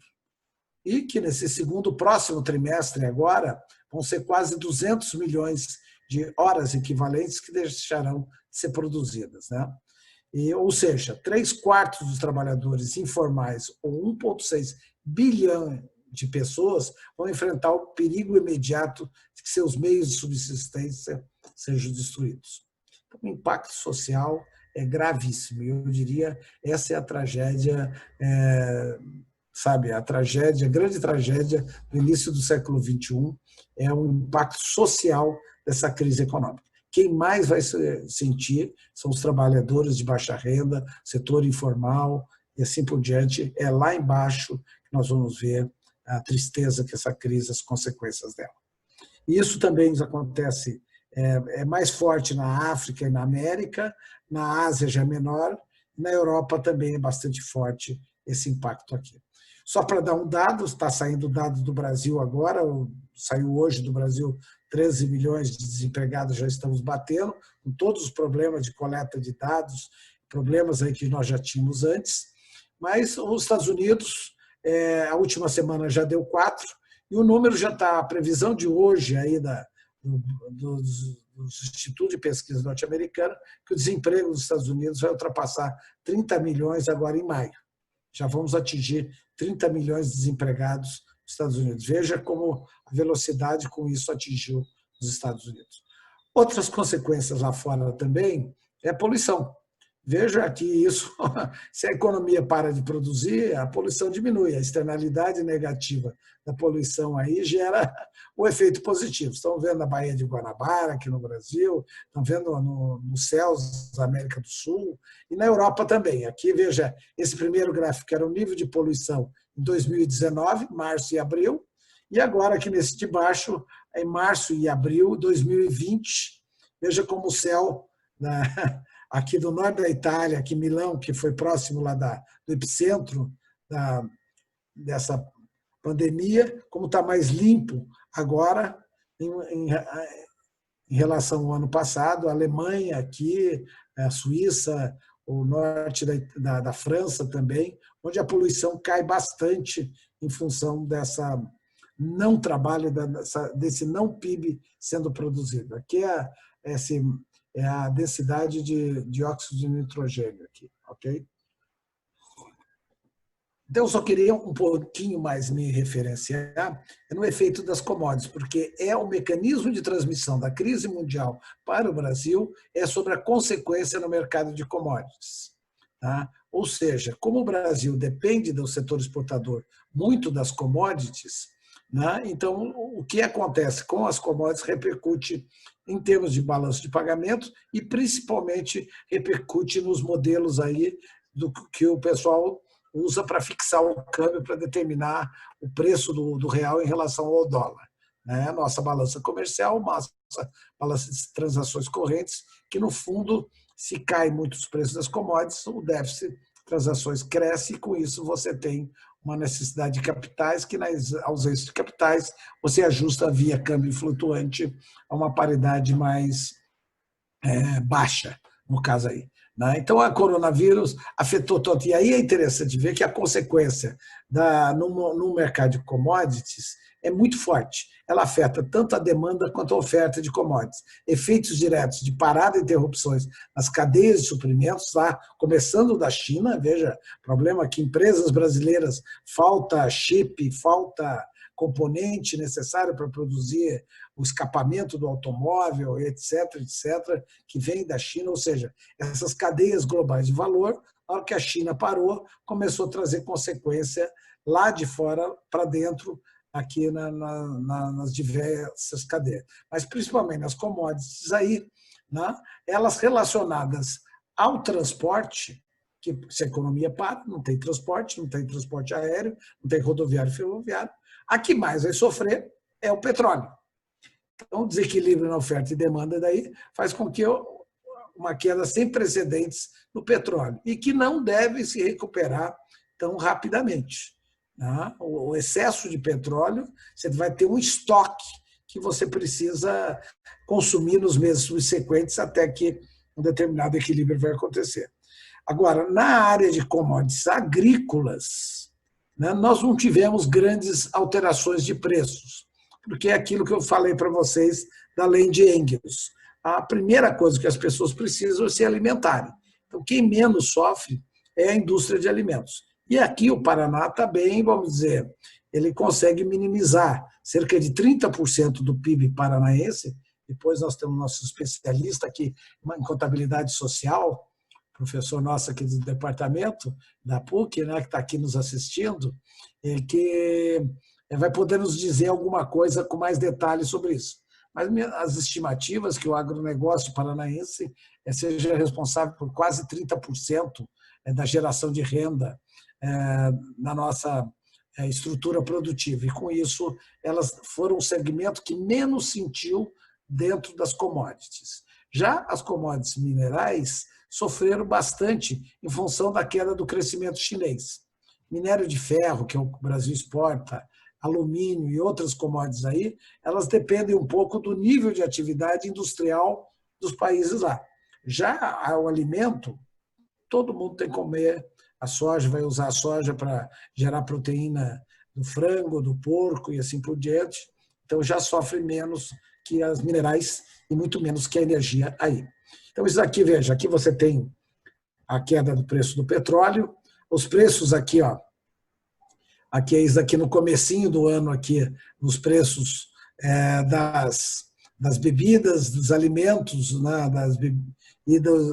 E que nesse próximo trimestre agora, vão ser quase 200 milhões de horas equivalentes que deixarão de ser produzidas. Né? Ou seja, 3/4 dos trabalhadores informais, ou 1,6 bilhão de pessoas, vão enfrentar o perigo imediato de que seus meios de subsistência sejam destruídos. Então, o impacto social é gravíssimo. Eu diria, essa é a tragédia, a grande tragédia do início do século XXI, é o impacto social dessa crise econômica. Quem mais vai sentir são os trabalhadores de baixa renda, setor informal e assim por diante. É lá embaixo que nós vamos ver a tristeza que essa crise, as consequências dela. E isso também acontece, é mais forte na África e na América, na Ásia já é menor, na Europa também é bastante forte esse impacto aqui. Só para dar um dado, está saindo dados do Brasil agora, saiu hoje do Brasil 13 milhões de desempregados já estamos batendo, com todos os problemas de coleta de dados, problemas aí que nós já tínhamos antes, mas os Estados Unidos, a última semana já deu 4, e o número já está, a previsão de hoje aí do Instituto de Pesquisa Norte-Americana, que o desemprego dos Estados Unidos vai ultrapassar 30 milhões agora em maio. Já vamos atingir 30 milhões de desempregados nos Estados Unidos. Veja como a velocidade com isso atingiu os Estados Unidos. Outras consequências lá fora também é a poluição. Veja que isso, se a economia para de produzir, a poluição diminui, a externalidade negativa da poluição aí gera o efeito positivo. Estão vendo a Baía de Guanabara aqui no Brasil, estão vendo nos céus da América do Sul e na Europa também. Aqui, veja, esse primeiro gráfico era o nível de poluição em 2019, março e abril, e agora aqui nesse de baixo, em março e abril de 2020, veja como o céu aqui do norte da Itália, aqui Milão, que foi próximo lá do epicentro dessa pandemia, como está mais limpo agora em relação ao ano passado, a Alemanha aqui, a Suíça, o norte da França também, onde a poluição cai bastante em função dessa não trabalho, desse não PIB sendo produzido. Aqui é a densidade de dióxido de nitrogênio aqui, ok? Então, eu só queria um pouquinho mais me referenciar no efeito das commodities, porque é o mecanismo de transmissão da crise mundial para o Brasil é sobre a consequência no mercado de commodities. Tá? Ou seja, como o Brasil depende do setor exportador muito das commodities, né? Então o que acontece com as commodities repercute em termos de balanço de pagamento e principalmente repercute nos modelos aí do que o pessoal usa para fixar o câmbio, para determinar o preço do real em relação ao dólar. Né? Nossa balança comercial, nossa balança de transações correntes, que no fundo, se cai muito os preços das commodities, o déficit de transações cresce e com isso você tem uma necessidade de capitais que, na ausência de capitais, você ajusta via câmbio flutuante a uma paridade mais baixa, no caso aí. Né? Então, a coronavírus afetou tanto. E aí é interessante ver que a consequência no mercado de commodities é muito forte. Ela afeta tanto a demanda quanto a oferta de commodities. Efeitos diretos de parada e interrupções nas cadeias de suprimentos, lá, começando da China, veja, problema que empresas brasileiras falta chip, falta componente necessário para produzir o escapamento do automóvel, etc., etc., que vem da China, ou seja, essas cadeias globais de valor, na hora que a China parou, começou a trazer consequência lá de fora para dentro, aqui nas diversas cadeias. Mas principalmente nas commodities aí, né, elas relacionadas ao transporte, que se a economia para, não tem transporte aéreo, não tem rodoviário e ferroviário, a que mais vai sofrer é o petróleo. Então, o desequilíbrio na oferta e demanda daí faz com que uma queda sem precedentes no petróleo e que não deve se recuperar tão rapidamente. Né? O excesso de petróleo, você vai ter um estoque que você precisa consumir nos meses subsequentes até que um determinado equilíbrio vai acontecer. Agora, na área de commodities agrícolas, né, nós não tivemos grandes alterações de preços, porque é aquilo que eu falei para vocês da lei de Engels. A primeira coisa que as pessoas precisam é se alimentarem. Então, quem menos sofre é a indústria de alimentos. E aqui o Paraná está bem, vamos dizer, ele consegue minimizar cerca de 30% do PIB paranaense. Depois nós temos nosso especialista aqui em contabilidade social, professor nosso aqui do departamento da PUC, né, que está aqui nos assistindo, que vai poder nos dizer alguma coisa com mais detalhes sobre isso. Mas as estimativas que o agronegócio paranaense seja responsável por quase 30% da geração de renda na nossa estrutura produtiva. E, com isso, elas foram o segmento que menos sentiu dentro das commodities. Já as commodities minerais sofreram bastante em função da queda do crescimento chinês. Minério de ferro, que o Brasil exporta, alumínio e outras commodities aí, elas dependem um pouco do nível de atividade industrial dos países lá. Já o alimento, todo mundo tem que comer a soja, vai usar a soja para gerar proteína do frango, do porco e assim por diante. Então já sofre menos que as minerais e muito menos que a energia aí. Então, isso aqui, veja, aqui você tem a queda do preço do petróleo, os preços aqui, ó, aqui é isso aqui no comecinho do ano, aqui, nos preços das bebidas, dos alimentos, né,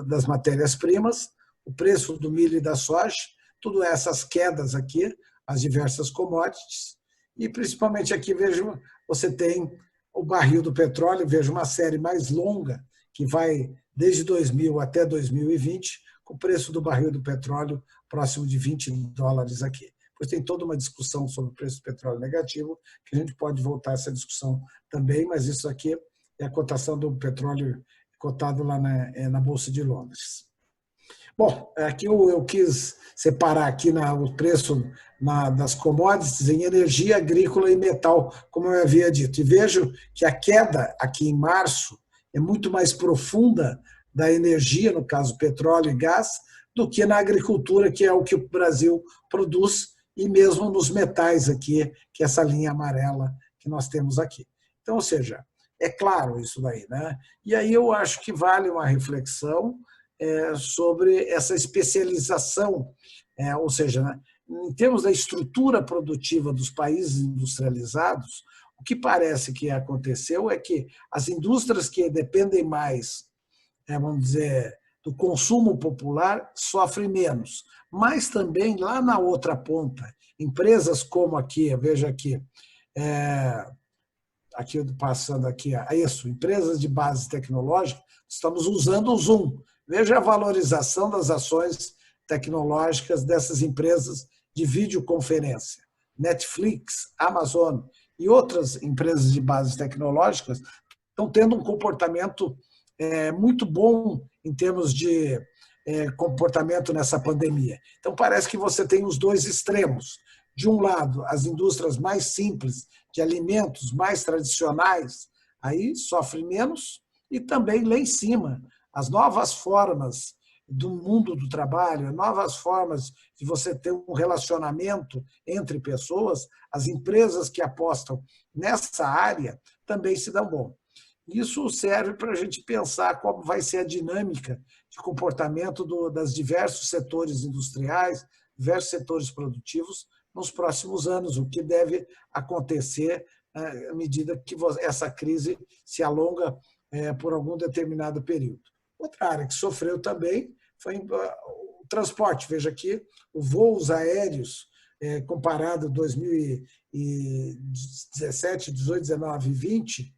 das matérias-primas, o preço do milho e da soja, tudo essas quedas aqui, as diversas commodities, e principalmente aqui, vejo, você tem o barril do petróleo, vejo uma série mais longa, que vai desde 2000 até 2020, com o preço do barril do petróleo próximo de $20 aqui. Pois tem toda uma discussão sobre o preço do petróleo negativo, que a gente pode voltar a essa discussão também, mas isso aqui é a cotação do petróleo cotado lá na Bolsa de Londres. Bom, aqui eu quis separar aqui o preço das commodities em energia agrícola e metal, como eu havia dito. E vejo que a queda aqui em março é muito mais profunda da energia, no caso petróleo e gás, do que na agricultura, que é o que o Brasil produz, e mesmo nos metais aqui, que é essa linha amarela que nós temos aqui. Então, ou seja, é claro isso daí, né? E aí eu acho que vale uma reflexão sobre essa especialização, ou seja, né, em termos da estrutura produtiva dos países industrializados, o que parece que aconteceu é que as indústrias que dependem mais, vamos dizer, do consumo popular sofrem menos. Mas também, lá na outra ponta, empresas como aqui, veja aqui, aqui passando aqui, isso, empresas de base tecnológica, estamos usando o Zoom. Veja a valorização das ações tecnológicas dessas empresas de videoconferência. Netflix, Amazon e outras empresas de bases tecnológicas estão tendo um comportamento muito bom em termos de comportamento nessa pandemia. Então, parece que você tem os dois extremos. De um lado, as indústrias mais simples, de alimentos mais tradicionais, aí sofrem menos, e também lá em cima, as novas formas do mundo do trabalho, novas formas de você ter um relacionamento entre pessoas, as empresas que apostam nessa área também se dão bom. Isso serve para a gente pensar como vai ser a dinâmica de comportamento das diversos setores industriais, diversos setores produtivos nos próximos anos, o que deve acontecer à medida que essa crise se alonga por algum determinado período. Outra área que sofreu também foi o transporte. Veja aqui, os voos aéreos, comparado 2017, 18, 19 e 20,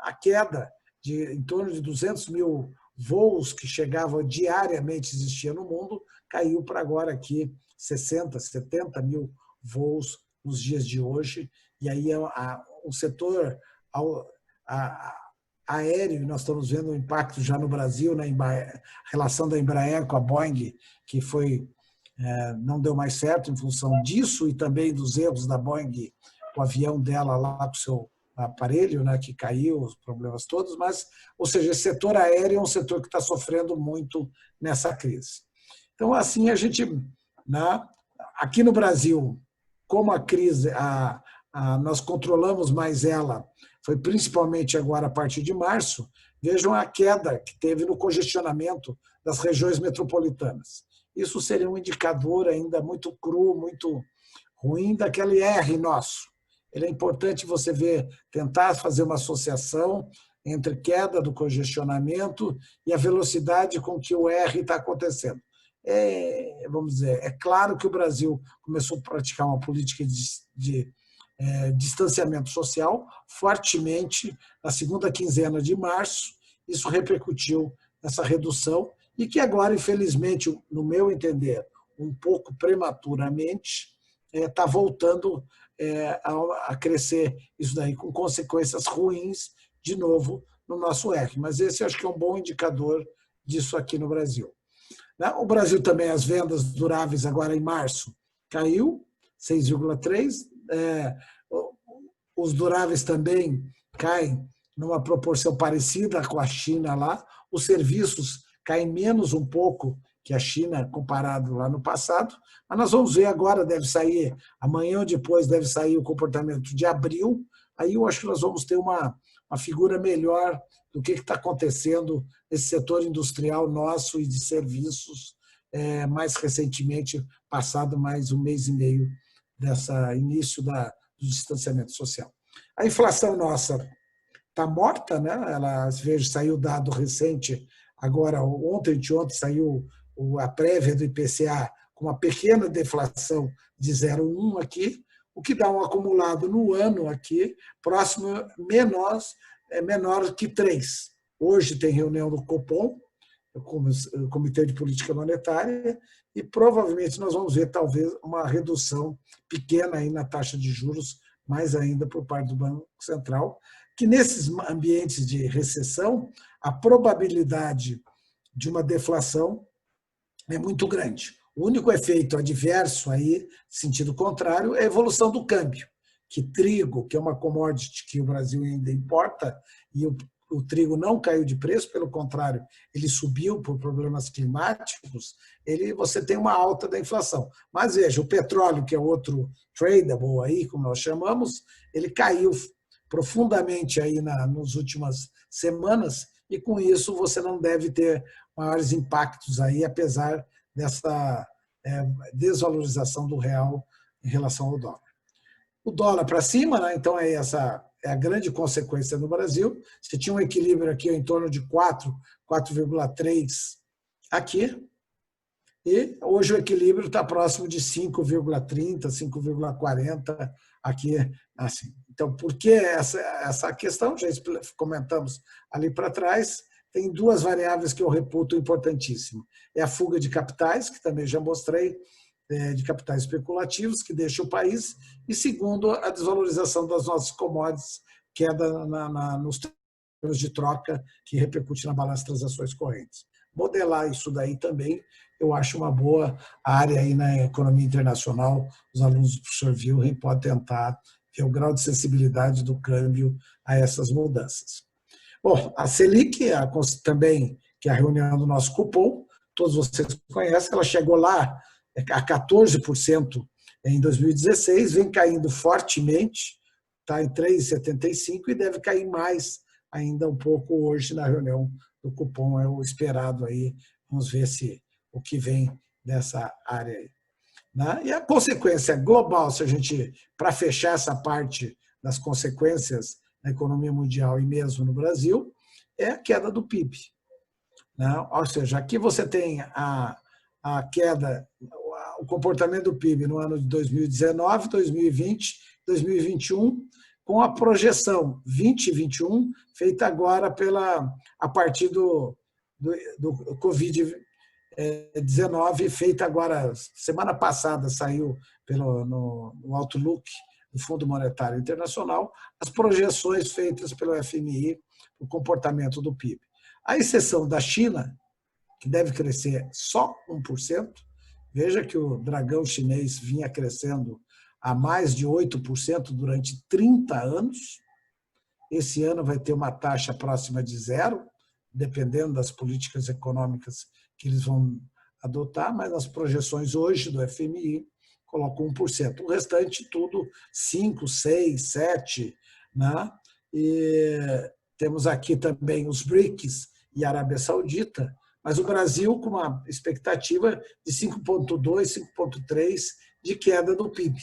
a queda de em torno de 200 mil voos que chegavam diariamente, existia no mundo, caiu para agora aqui 60, 70 mil voos nos dias de hoje. E aí o setor aéreo, nós estamos vendo o impacto já no Brasil, na relação da Embraer com a Boeing, que não deu mais certo em função disso e também dos erros da Boeing, o avião dela lá com o seu aparelho, que caiu, os problemas todos, mas, ou seja, esse setor aéreo é um setor que está sofrendo muito nessa crise. Então, assim, a gente, aqui no Brasil, como a crise, nós controlamos mais ela, foi principalmente agora a partir de março, vejam a queda que teve no congestionamento das regiões metropolitanas. Isso seria um indicador ainda muito cru, muito ruim daquele R nosso. É importante você tentar fazer uma associação entre queda do congestionamento e a velocidade com que o R está acontecendo. Vamos dizer, é claro que o Brasil começou a praticar uma política de distanciamento social fortemente na segunda quinzena de março. Isso repercutiu nessa redução e que agora, infelizmente, no meu entender, um pouco prematuramente, está voltando a crescer isso daí, com consequências ruins, de novo, no nosso R. Mas esse acho que é um bom indicador disso aqui no Brasil. O Brasil também, as vendas duráveis agora em março, caiu 6,3%. Os duráveis também caem numa proporção parecida com a China lá. Os serviços caem menos um pouco que a China, comparado lá no passado. Mas nós vamos ver agora, deve sair, amanhã ou depois deve sair o comportamento de abril. Aí eu acho que nós vamos ter uma figura melhor do que está acontecendo nesse setor industrial nosso e de serviços, mais recentemente, passado mais um mês e meio desse início do distanciamento social. A inflação nossa está morta, Ela, veja, saiu dado recente, agora, ontem saiu a prévia do IPCA com uma pequena deflação de 0,1 aqui, o que dá um acumulado no ano aqui, próximo, menor que 3. Hoje tem reunião do Copom, o Comitê de Política Monetária, e provavelmente nós vamos ver talvez uma redução pequena aí na taxa de juros, mais ainda por parte do Banco Central, que nesses ambientes de recessão, a probabilidade de uma deflação é muito grande. O único efeito adverso aí, sentido contrário, é a evolução do câmbio, que trigo, que é uma commodity que o Brasil ainda importa, e o trigo não caiu de preço, pelo contrário, ele subiu por problemas climáticos, você tem uma alta da inflação. Mas veja, o petróleo, que é outro tradable aí, como nós chamamos, ele caiu profundamente aí nas últimas semanas, e com isso você não deve ter maiores impactos aí, apesar desvalorização do real em relação ao dólar. O dólar para cima, né? Então essa é a grande consequência no Brasil. Você tinha um equilíbrio aqui em torno de 4, 4,3 aqui, e hoje o equilíbrio está próximo de 5,30, 5,40 aqui. Assim. Então, por que essa questão? Já comentamos ali para trás. Tem duas variáveis que eu reputo importantíssimo. É a fuga de capitais, que também já mostrei, de capitais especulativos, que deixa o país, e segundo, a desvalorização das nossas commodities, queda nos termos de troca, que repercute na balança de transações correntes. Modelar isso daí também, eu acho uma boa área aí na economia internacional. Os alunos do professor Wilhelm podem tentar ver o grau de sensibilidade do câmbio a essas mudanças. Bom, a Selic, também, que é a reunião do nosso cupom, todos vocês conhecem, ela chegou lá a 14% em 2016, vem caindo fortemente, está em 3,75 e deve cair mais ainda um pouco hoje na reunião do cupom, é o esperado aí. Vamos ver o que vem dessa área aí. Né? E a consequência global, se a gente, para fechar essa parte das consequências na economia mundial e mesmo no Brasil, é a queda do PIB. Né? Ou seja, aqui você tem a queda, o comportamento do PIB no ano de 2019, 2020, 2021, com a projeção 2021 feita agora a partir do Covid-19, feita agora, semana passada, saiu no Outlook do Fundo Monetário Internacional, as projeções feitas pelo FMI, o comportamento do PIB. A exceção da China, que deve crescer só 1%, veja que o dragão chinês vinha crescendo a mais de 8% durante 30 anos. Esse ano vai ter uma taxa próxima de zero, dependendo das políticas econômicas que eles vão adotar, mas as projeções hoje do FMI colocam 1%. O restante tudo 5, 6, 7, né? E temos aqui também os BRICS e a Arábia Saudita, mas o Brasil com uma expectativa de 5,2, 5,3 de queda do PIB,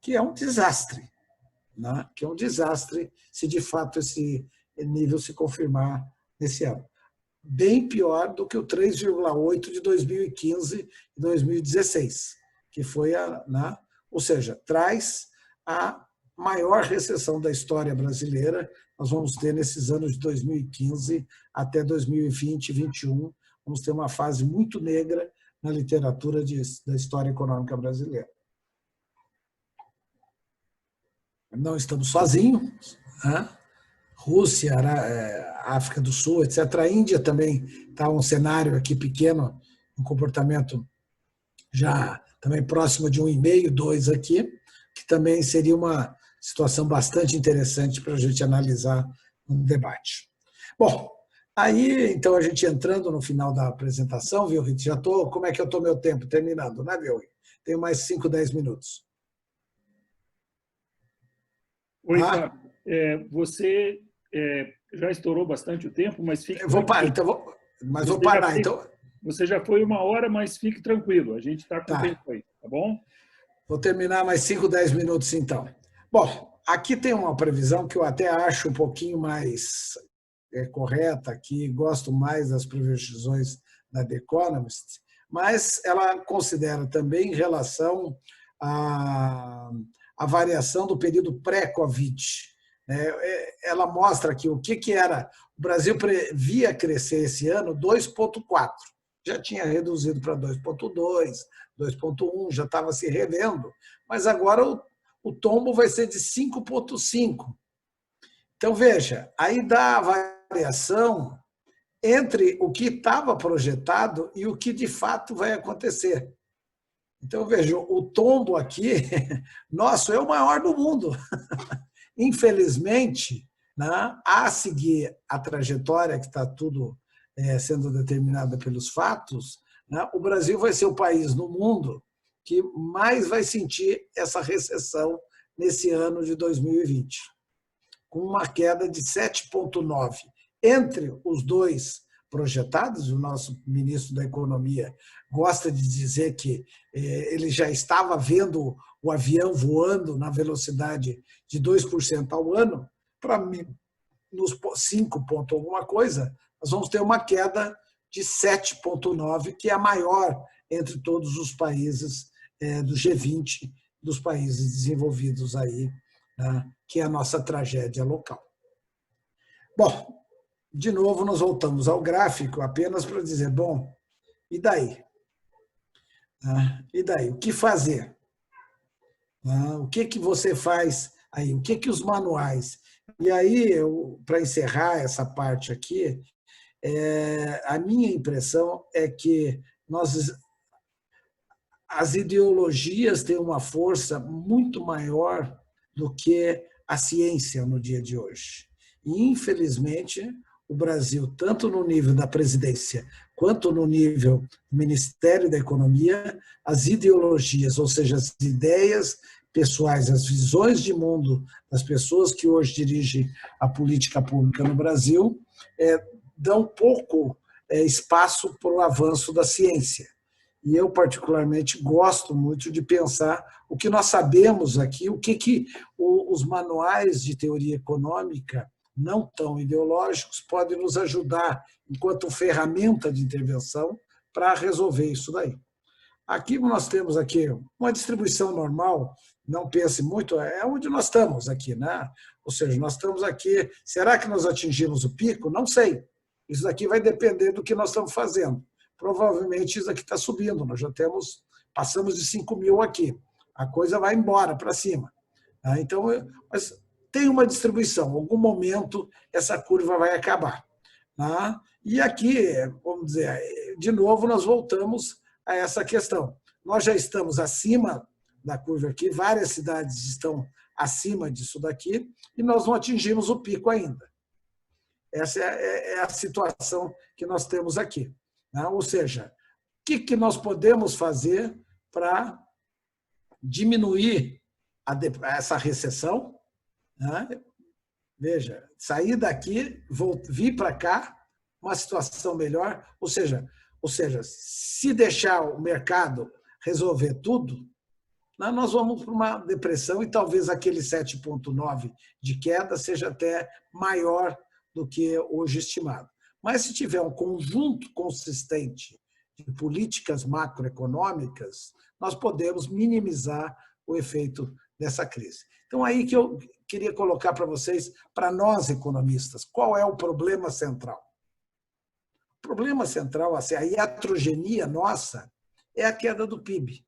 que é um desastre, né? Que é um desastre se de fato esse nível se confirmar nesse ano. Bem pior do que o 3,8 de 2015 e 2016, que foi ou seja, traz a maior recessão da história brasileira. Nós vamos ter nesses anos de 2015 até 2020 e 2021, vamos ter uma fase muito negra na literatura da história econômica brasileira. Não estamos sozinhos, né? Rússia, África do Sul, etc. A Índia também está um cenário aqui pequeno, um comportamento já também próximo de 1,5, 2 aqui, que também seria uma situação bastante interessante para a gente analisar no debate. Bom, aí então a gente entrando no final da apresentação, viu, Rita? Já estou, como é que eu estou meu tempo? Terminando, né, viu? Tenho mais 5, 10 minutos. Oi, Fábio. Você já estourou bastante o tempo, mas fique tranquilo. Vou parar, então vou parar. Então... Você já foi 1 hora, mas fique tranquilo. A gente está com tempo aí, tá bom? Vou terminar mais 5, 10 minutos, então. Bom, aqui tem uma previsão que eu até acho um pouquinho mais correta, aqui gosto mais das previsões da The Economist, mas ela considera também em relação à variação do período pré-Covid. Ela mostra aqui o que era. O Brasil previa crescer esse ano 2,4%. Já tinha reduzido para 2,2%, 2,1%, já estava se revendo, mas agora o tombo vai ser de 5,5%. Então, veja, aí dá a variação entre o que estava projetado e o que de fato vai acontecer. Então, veja, o tombo aqui, nosso, é o maior do mundo. Infelizmente, né, a seguir a trajetória que está tudo sendo determinada pelos fatos, né, o Brasil vai ser o país no mundo que mais vai sentir essa recessão nesse ano de 2020, com uma queda de 7,9%. Entre os dois projetadas. O nosso ministro da Economia gosta de dizer que ele já estava vendo o avião voando na velocidade de 2% ao ano. Para mim, nos 5 ponto alguma coisa, nós vamos ter uma queda de 7,9%, que é a maior entre todos os países do G20, dos países desenvolvidos aí, né, que é a nossa tragédia local. Bom, de novo, nós voltamos ao gráfico apenas para dizer, bom, e daí? E daí? O que fazer? O que você faz aí? O que os manuais? E aí, para encerrar essa parte aqui, a minha impressão é que as ideologias têm uma força muito maior do que a ciência no dia de hoje. E, infelizmente, o Brasil, tanto no nível da presidência quanto no nível do Ministério da Economia, as ideologias, ou seja, as ideias pessoais, as visões de mundo das pessoas que hoje dirigem a política pública no Brasil, dão pouco espaço para o avanço da ciência. E eu, particularmente, gosto muito de pensar o que nós sabemos aqui, o que os manuais de teoria econômica não tão ideológicos podem nos ajudar enquanto ferramenta de intervenção para resolver isso daí. Aqui nós temos aqui uma distribuição normal, não pense muito, é onde nós estamos aqui, né? Ou seja, nós estamos aqui, será que nós atingimos o pico? Não sei. Isso daqui vai depender do que nós estamos fazendo. Provavelmente isso aqui está subindo, nós já passamos de 5 mil aqui. A coisa vai embora para cima. Então, mas tem uma distribuição, em algum momento essa curva vai acabar. E aqui, vamos dizer, de novo nós voltamos a essa questão. Nós já estamos acima da curva aqui, várias cidades estão acima disso daqui, e nós não atingimos o pico ainda. Essa é a situação que nós temos aqui. Ou seja, o que nós podemos fazer para diminuir essa recessão? Veja, sair daqui, vir para cá, uma situação melhor, ou seja, se deixar o mercado resolver tudo, nós vamos para uma depressão e talvez aquele 7,9 de queda seja até maior do que hoje estimado. Mas se tiver um conjunto consistente de políticas macroeconômicas, nós podemos minimizar o efeito dessa crise. Então, aí que eu queria colocar para vocês, para nós economistas, qual é o problema central? O problema central, assim, a iatrogenia nossa é a queda do PIB.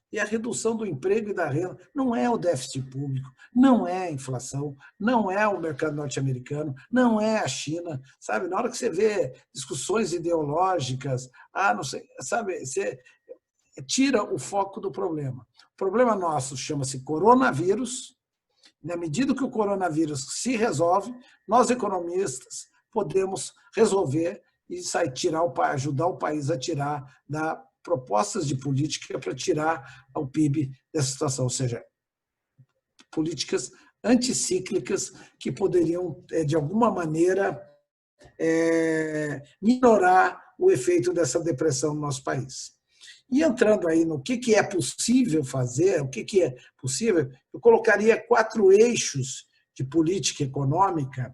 E a redução do emprego e da renda não é o déficit público, não é a inflação, não é o mercado norte-americano, não é a China, sabe? Na hora que você vê discussões ideológicas, não sei, sabe? Você tira o foco do problema. O problema nosso chama-se coronavírus. Na medida que o coronavírus se resolve, nós economistas podemos resolver e ajudar o país a tirar propostas de política para tirar o PIB dessa situação, ou seja, políticas anticíclicas que poderiam, de alguma maneira, minorar o efeito dessa depressão no nosso país. E entrando aí no que é possível fazer, o que é possível, eu colocaria 4 eixos de política econômica,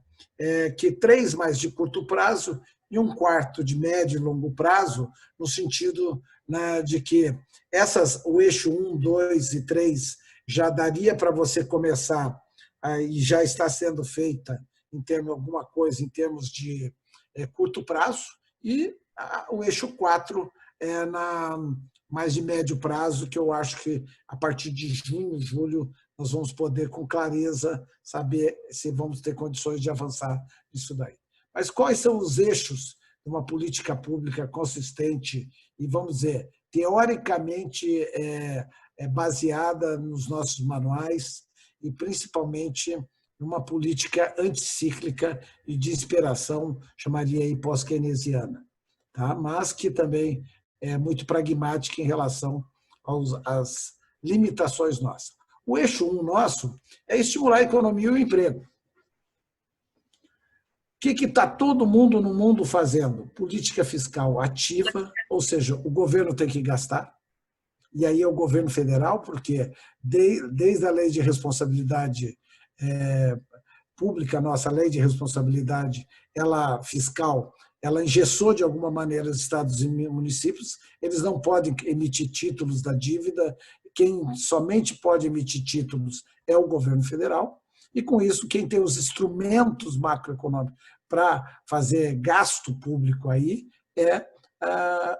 que 3 mais de curto prazo e 1/4 de médio e longo prazo, no sentido de que o eixo 1, 2 e 3 já daria para você começar, e já está sendo feita alguma coisa em termos de curto prazo, e o eixo 4 mais de médio prazo, que eu acho que a partir de junho, julho, nós vamos poder com clareza saber se vamos ter condições de avançar nisso daí. Mas quais são os eixos de uma política pública consistente e, vamos dizer, teoricamente baseada nos nossos manuais e, principalmente, numa política anticíclica e de inspiração, chamaria aí pós-keynesiana, tá? Mas que também é muito pragmática em relação às limitações nossas. O eixo 1 nosso é estimular a economia e o emprego. que está todo mundo no mundo fazendo? Política fiscal ativa, ou seja, o governo tem que gastar, e aí é o governo federal, porque desde a lei de responsabilidade pública, a nossa lei de responsabilidade fiscal, ela engessou de alguma maneira os estados e municípios, eles não podem emitir títulos da dívida, quem somente pode emitir títulos é o governo federal, e com isso quem tem os instrumentos macroeconômicos para fazer gasto público aí é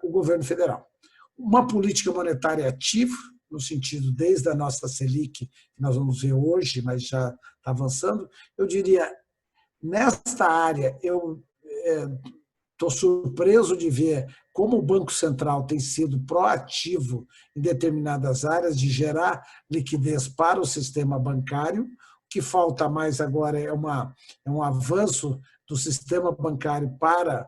o governo federal. Uma política monetária ativa, no sentido desde a nossa Selic, que nós vamos ver hoje, mas já está avançando, eu diria, nesta área, eu estou surpreso de ver como o Banco Central tem sido proativo em determinadas áreas de gerar liquidez para o sistema bancário. O que falta mais agora é um avanço do sistema bancário para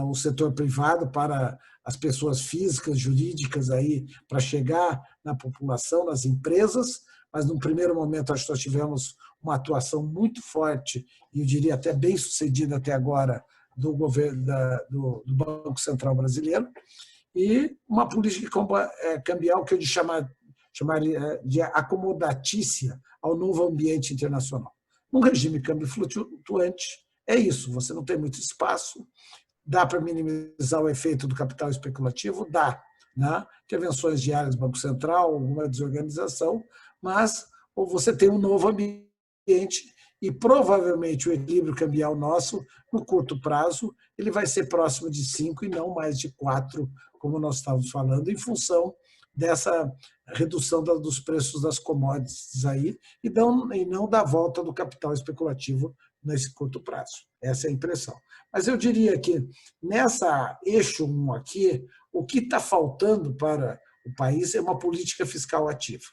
o setor privado, para as pessoas físicas, jurídicas, aí, para chegar na população, nas empresas, mas num primeiro momento acho que nós tivemos uma atuação muito forte, e eu diria até bem sucedida até agora, do governo do Banco Central brasileiro, e uma política cambial que eu chamaria de acomodatícia ao novo ambiente internacional. Num regime câmbio flutuante, é isso, você não tem muito espaço, dá para minimizar o efeito do capital especulativo, dá, né? Intervenções diárias do Banco Central, alguma desorganização, mas ou você tem um novo ambiente e provavelmente o equilíbrio cambial nosso, no curto prazo, ele vai ser próximo de 5 e não mais de 4, como nós estávamos falando, em função dessa redução dos preços das commodities aí e não da volta do capital especulativo nesse curto prazo. Essa é a impressão. Mas eu diria que nessa eixo 1 aqui, o que está faltando para o país é uma política fiscal ativa.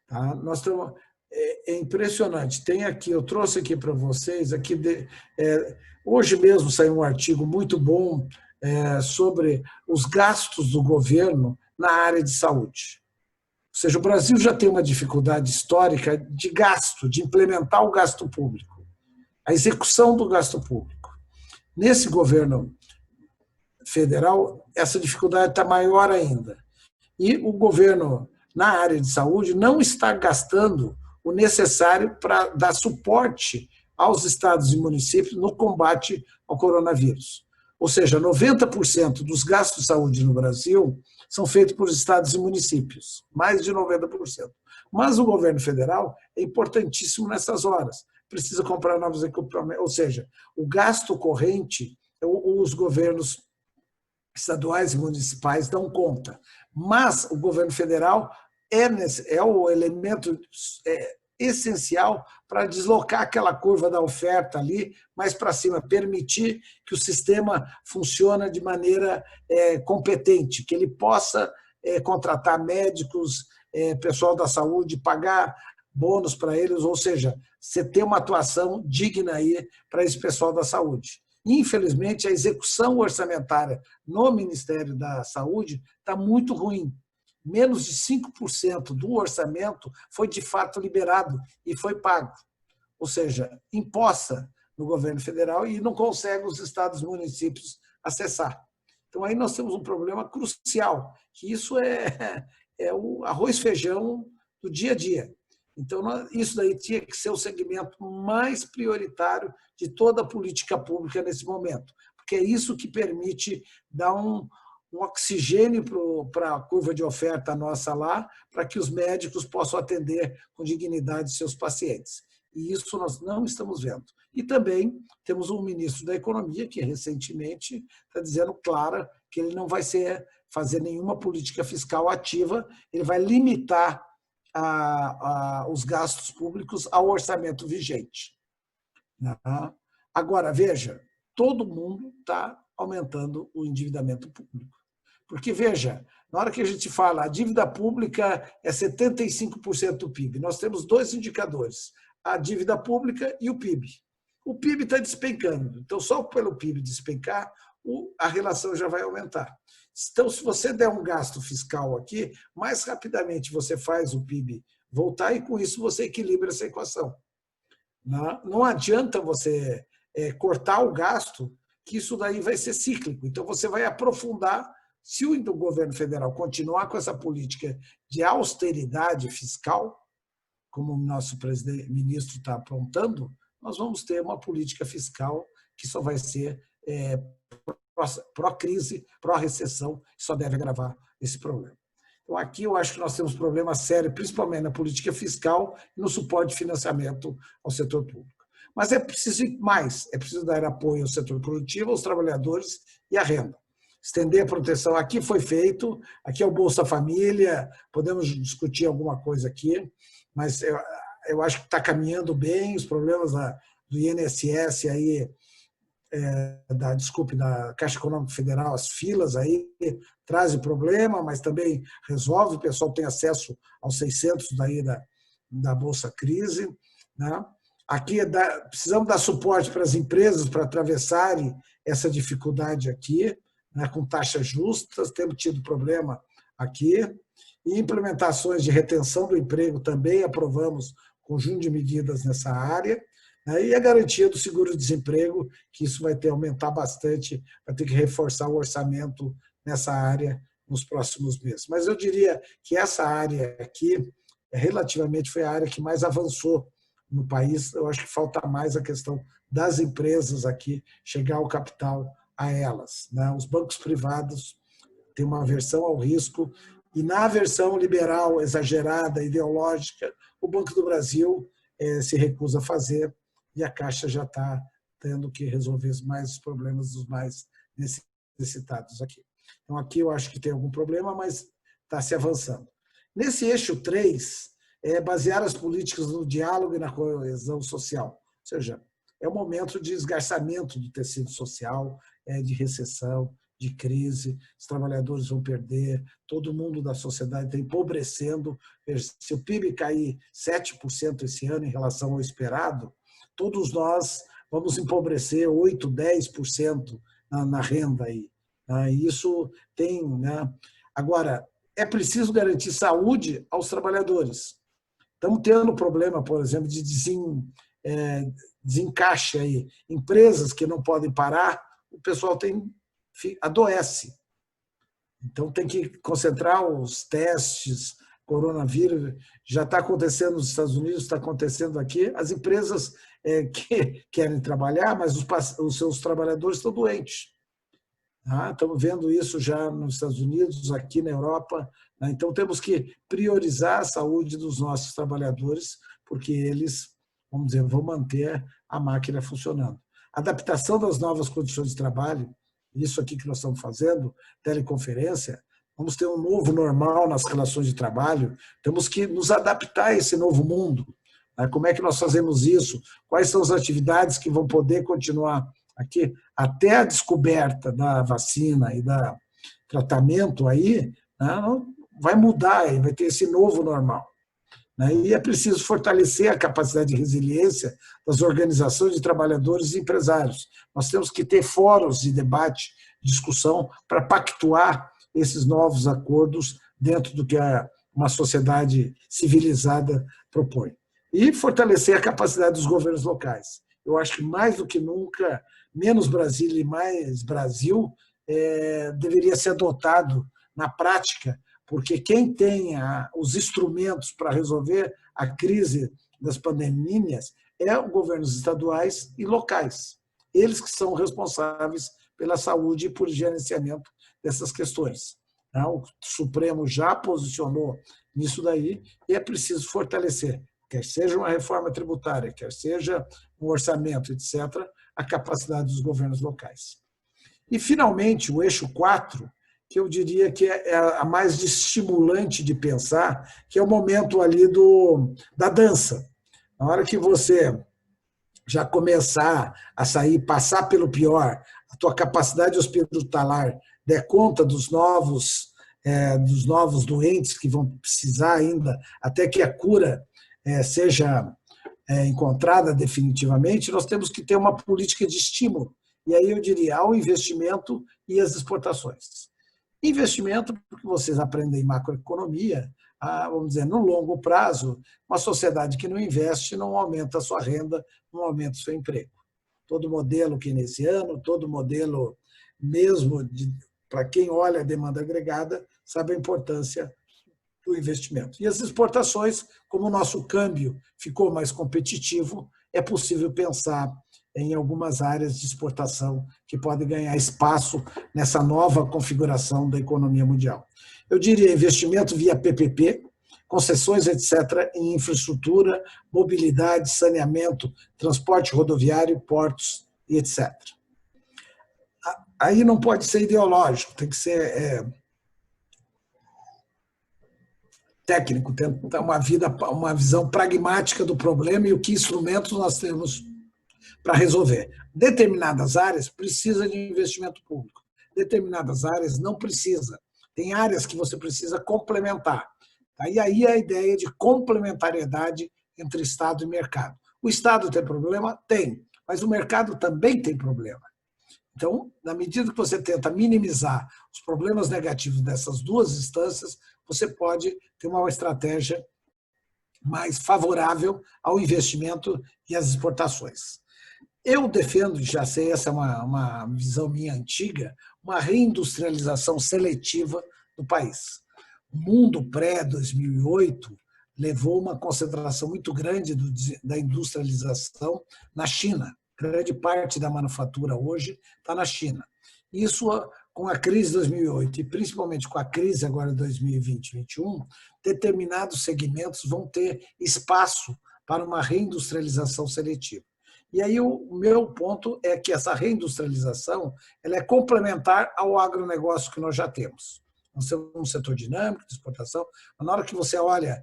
Tá? Nós estamos, é impressionante. Tem aqui, eu trouxe aqui para vocês, aqui hoje mesmo saiu um artigo muito bom sobre os gastos do governo na área de saúde. Ou seja, o Brasil já tem uma dificuldade histórica de gasto, de implementar o gasto público, a execução do gasto público. Nesse governo federal, essa dificuldade está maior ainda. E o governo, na área de saúde, não está gastando o necessário para dar suporte aos estados e municípios no combate ao coronavírus. Ou seja, 90% dos gastos de saúde no Brasil são feitos por estados e municípios, mais de 90%. Mas o governo federal é importantíssimo nessas horas. Precisa comprar novos equipamentos, ou seja, o gasto corrente, os governos estaduais e municipais dão conta. Mas o governo federal é o elemento essencial para deslocar aquela curva da oferta ali mais para cima, permitir que o sistema funcione de maneira competente, que ele possa contratar médicos, pessoal da saúde, pagar bônus para eles, ou seja, você ter uma atuação digna aí para esse pessoal da saúde. Infelizmente, a execução orçamentária no Ministério da Saúde está muito ruim. Menos de 5% do orçamento foi de fato liberado e foi pago. Ou seja, imposta no governo federal e não consegue os estados e municípios acessar. Então, aí nós temos um problema crucial, que isso é o arroz e feijão do dia a dia. Então, isso daí tinha que ser o segmento mais prioritário de toda a política pública nesse momento, porque é isso que permite dar um oxigênio para a curva de oferta nossa lá, para que os médicos possam atender com dignidade seus pacientes. E isso nós não estamos vendo. E também temos um ministro da Economia que recentemente está dizendo clara que ele não vai fazer nenhuma política fiscal ativa, ele vai limitar os gastos públicos ao orçamento vigente. Agora, veja, todo mundo está aumentando o endividamento público. Porque, veja, na hora que a gente fala a dívida pública é 75% do PIB, nós temos dois indicadores, a dívida pública e o PIB. O PIB está despencando, então só pelo PIB despencar, a relação já vai aumentar. Então, se você der um gasto fiscal aqui, mais rapidamente você faz o PIB voltar e, com isso, você equilibra essa equação. Não adianta você cortar o gasto, que isso daí vai ser cíclico. Então, você vai aprofundar. Se o governo federal continuar com essa política de austeridade fiscal, como o nosso ministro está apontando, nós vamos ter uma política fiscal que só vai ser pró-crise, pró-recessão, que só deve agravar esse problema. Então, aqui eu acho que nós temos problema sério, principalmente na política fiscal e no suporte de financiamento ao setor público. Mas é preciso ir mais, é preciso dar apoio ao setor produtivo, aos trabalhadores e à renda. Estender a proteção, aqui foi feito, aqui é o Bolsa Família, podemos discutir alguma coisa aqui, mas eu acho que está caminhando bem, os problemas do INSS aí, da Caixa Econômica Federal, as filas aí trazem problema, mas também resolve, o pessoal tem acesso aos 600 daí da Bolsa Crise, né? Aqui precisamos dar suporte para as empresas para atravessarem essa dificuldade aqui, né, com taxas justas, temos tido problema aqui, e implementações de retenção do emprego também aprovamos conjunto de medidas nessa área, né, e a garantia do seguro-desemprego, que isso vai ter que aumentar bastante, vai ter que reforçar o orçamento nessa área nos próximos meses. Mas eu diria que essa área aqui, relativamente, foi a área que mais avançou no país. Eu acho que falta mais a questão das empresas aqui, chegar ao capital a elas, né? Os bancos privados têm uma aversão ao risco, e na aversão liberal, exagerada, ideológica, o Banco do Brasil se recusa a fazer, e a Caixa já está tendo que resolver mais os problemas dos mais necessitados aqui. Então, aqui eu acho que tem algum problema, mas está se avançando. Nesse eixo 3, basear as políticas no diálogo e na coesão social. Ou seja, é um momento de esgarçamento do tecido social, de recessão, de crise, os trabalhadores vão perder, todo mundo da sociedade está empobrecendo. Se o PIB cair 7% esse ano em relação ao esperado, todos nós vamos empobrecer 8%, 10% na renda aí. Isso tem, né? Agora, é preciso garantir saúde aos trabalhadores. Estamos tendo problema, por exemplo, de desencaixe aí. Empresas que não podem parar, o pessoal adoece. Então, tem que concentrar os testes, coronavírus, já está acontecendo nos Estados Unidos, está acontecendo aqui. As empresas que querem trabalhar, mas os seus trabalhadores estão doentes. Estamos vendo isso já nos Estados Unidos, aqui na Europa. Então, temos que priorizar a saúde dos nossos trabalhadores, porque eles, vamos dizer, vão manter a máquina funcionando. Adaptação das novas condições de trabalho, isso aqui que nós estamos fazendo, teleconferência, vamos ter um novo normal nas relações de trabalho, temos que nos adaptar a esse novo mundo. Como é que nós fazemos isso? Quais são as atividades que vão poder continuar aqui? Até a descoberta da vacina e do tratamento aí, vai mudar, vai ter esse novo normal. E é preciso fortalecer a capacidade de resiliência das organizações de trabalhadores e empresários. Nós temos que ter fóruns de debate, discussão, para pactuar esses novos acordos dentro do que uma sociedade civilizada propõe. E fortalecer a capacidade dos governos locais. Eu acho que, mais do que nunca, menos Brasília e mais Brasil deveria ser adotado na prática, porque quem tem os instrumentos para resolver a crise das pandemias é os governos estaduais e locais. Eles que são responsáveis pela saúde e por gerenciamento dessas questões. O Supremo já posicionou nisso daí e é preciso fortalecer, quer seja uma reforma tributária, quer seja um orçamento, etc., a capacidade dos governos locais. E, finalmente, o eixo 4, que eu diria que é a mais estimulante de pensar, que é o momento ali da dança. Na hora que você já começar a sair, passar pelo pior, a tua capacidade hospitalar der conta dos novos doentes que vão precisar ainda, até que a cura seja encontrada definitivamente, nós temos que ter uma política de estímulo. E aí eu diria, ao investimento e às exportações. Investimento, porque vocês aprendem macroeconomia, vamos dizer, no longo prazo, uma sociedade que não investe não aumenta a sua renda, não aumenta o seu emprego. todo modelo keynesiano, todo modelo mesmo, para quem olha a demanda agregada, sabe a importância do investimento. E as exportações, como o nosso câmbio ficou mais competitivo, é possível pensar em algumas áreas de exportação que podem ganhar espaço nessa nova configuração da economia mundial. Eu diria investimento via PPP, concessões, etc., em infraestrutura, mobilidade, saneamento, transporte rodoviário, portos e etc. Aí não pode ser ideológico, tem que ser técnico, tentar uma visão pragmática do problema e o que instrumentos nós temos para resolver. Determinadas áreas precisam de investimento público, determinadas áreas não precisa. Tem áreas que você precisa complementar. E aí a ideia de complementariedade entre Estado e mercado. O Estado tem problema? Tem, mas o mercado também tem problema. Então, na medida que você tenta minimizar os problemas negativos dessas duas instâncias, você pode ter uma estratégia mais favorável ao investimento e às exportações. Eu defendo, já sei, essa é uma visão minha antiga, uma reindustrialização seletiva do país. O mundo pré-2008 levou uma concentração muito grande da industrialização na China. Grande parte da manufatura hoje está na China. Isso, com a crise de 2008 e principalmente com a crise agora de 2020 e 2021, determinados segmentos vão ter espaço para uma reindustrialização seletiva. E aí o meu ponto é que essa reindustrialização ela é complementar ao agronegócio que nós já temos. Um setor dinâmico de exportação, mas na hora que você olha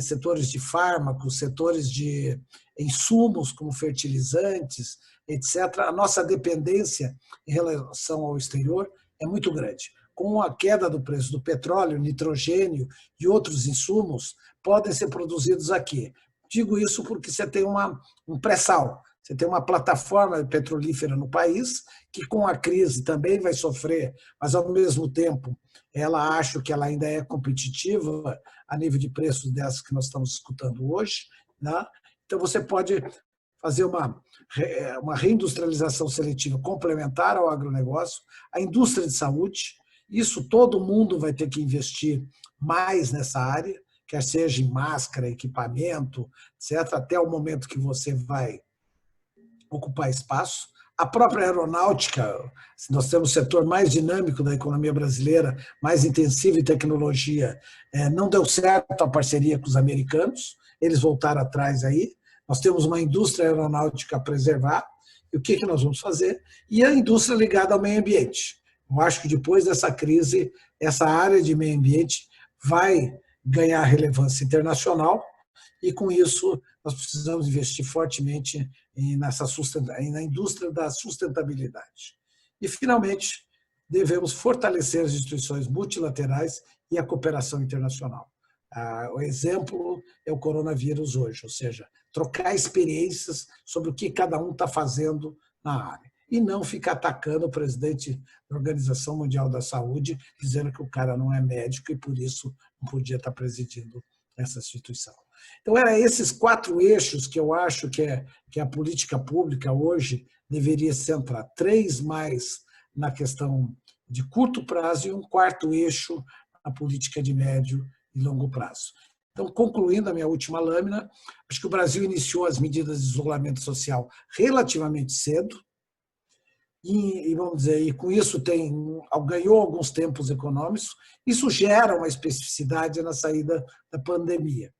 setores de fármacos, setores de insumos como fertilizantes, etc., a nossa dependência em relação ao exterior é muito grande. Com a queda do preço do petróleo, nitrogênio e outros insumos podem ser produzidos aqui. Digo isso porque você tem um pré-sal, você tem uma plataforma petrolífera no país que com a crise também vai sofrer, mas ao mesmo tempo ela acha que ela ainda é competitiva a nível de preços dessas que nós estamos escutando hoje, né? Então você pode fazer uma reindustrialização seletiva complementar ao agronegócio, a indústria de saúde, isso todo mundo vai ter que investir mais nessa área, quer seja em máscara, equipamento, etc., até o momento que você vai ocupar espaço. A própria aeronáutica, nós temos o setor mais dinâmico da economia brasileira, mais intensivo em tecnologia, não deu certo a parceria com os americanos, eles voltaram atrás aí. Nós temos uma indústria aeronáutica a preservar, e o que nós vamos fazer? E a indústria ligada ao meio ambiente. Eu acho que depois dessa crise, essa área de meio ambiente vai ganhar relevância internacional, e com isso nós precisamos investir fortemente na indústria da sustentabilidade. E, finalmente, devemos fortalecer as instituições multilaterais e a cooperação internacional. O exemplo é o coronavírus hoje, ou seja, trocar experiências sobre o que cada um está fazendo na área. E não ficar atacando o presidente da Organização Mundial da Saúde, dizendo que o cara não é médico e, por isso, não podia estar presidindo essa instituição. Então, eram esses 4 eixos que eu acho que a política pública hoje deveria se centrar. 3 mais na questão de curto prazo e um 4º eixo na política de médio e longo prazo. Então, concluindo a minha última lâmina, acho que o Brasil iniciou as medidas de isolamento social relativamente cedo, e vamos dizer, e com isso ganhou alguns tempos econômicos, isso gera uma especificidade na saída da pandemia.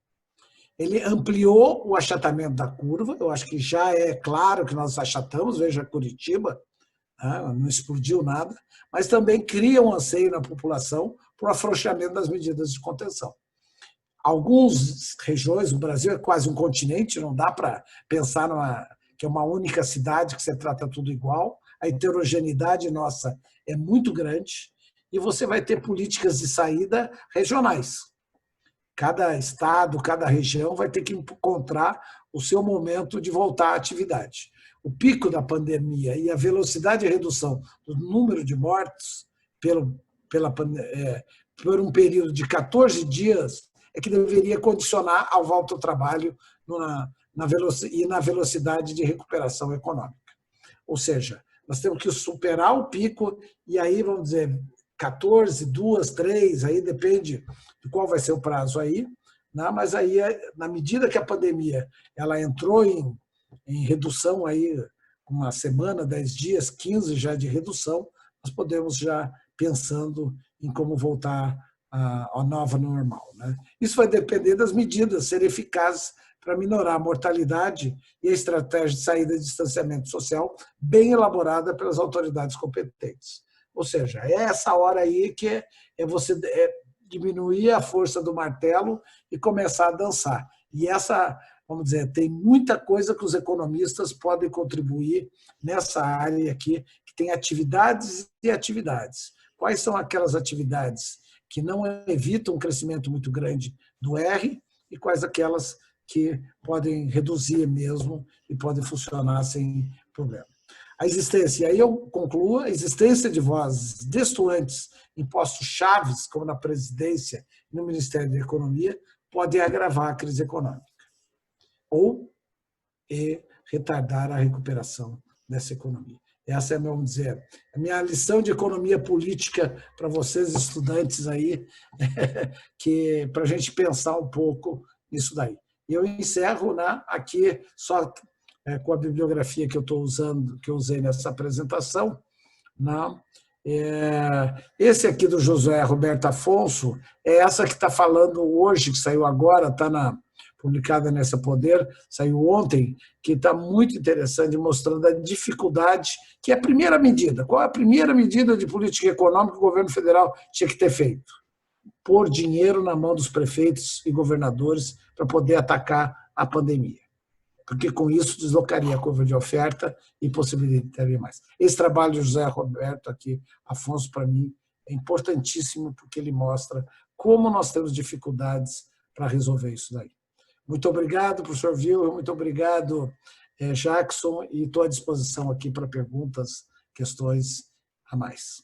Ele ampliou o achatamento da curva, eu acho que já é claro que nós achatamos, veja Curitiba, não explodiu nada, mas também cria um anseio na população por um afrouxamento das medidas de contenção. Algumas regiões, o Brasil é quase um continente, não dá para pensar que é uma única cidade que você trata tudo igual, a heterogeneidade nossa é muito grande e você vai ter políticas de saída regionais. Cada estado, cada região vai ter que encontrar o seu momento de voltar à atividade. O pico da pandemia e a velocidade de redução do número de mortes por um período de 14 dias é que deveria condicionar a volta ao trabalho e na velocidade de recuperação econômica. Ou seja, nós temos que superar o pico e aí, vamos dizer, 14, 2, 3, aí depende de qual vai ser o prazo aí, né? Mas aí, na medida que a pandemia ela entrou em redução, aí, uma semana, 10 dias, 15 já de redução, nós podemos já pensando em como voltar à nova normal, né? Isso vai depender das medidas serem eficazes para minorar a mortalidade e a estratégia de saída de distanciamento social bem elaborada pelas autoridades competentes. Ou seja, é essa hora aí que é você diminuir a força do martelo e começar a dançar. E essa, vamos dizer, tem muita coisa que os economistas podem contribuir nessa área aqui, que tem atividades e atividades. Quais são aquelas atividades que não evitam um crescimento muito grande do R e quais aquelas que podem reduzir mesmo e podem funcionar sem problema. A existência, e aí eu concluo, a existência de vozes destoantes em postos chaves, como na presidência e no Ministério da Economia, pode agravar a crise econômica ou retardar a recuperação dessa economia. Essa é, vamos dizer, a minha lição de economia política para vocês, estudantes aí, que para a gente pensar um pouco nisso daí. E eu encerro, né, aqui só com a bibliografia que eu estou usando, que eu usei nessa apresentação, né? Esse aqui do José Roberto Afonso é essa que está falando hoje, que saiu agora, está publicada nessa Poder, saiu ontem, que está muito interessante, mostrando a dificuldade, que é a primeira medida. Qual é a primeira medida de política econômica que o governo federal tinha que ter feito? Pôr dinheiro na mão dos prefeitos e governadores para poder atacar a pandemia. Porque com isso deslocaria a curva de oferta e possibilitaria mais. Esse trabalho de José Roberto aqui, Afonso, para mim, é importantíssimo porque ele mostra como nós temos dificuldades para resolver isso daí. Muito obrigado, professor Vilhelm, muito obrigado, Jackson, e estou à disposição aqui para perguntas, questões a mais.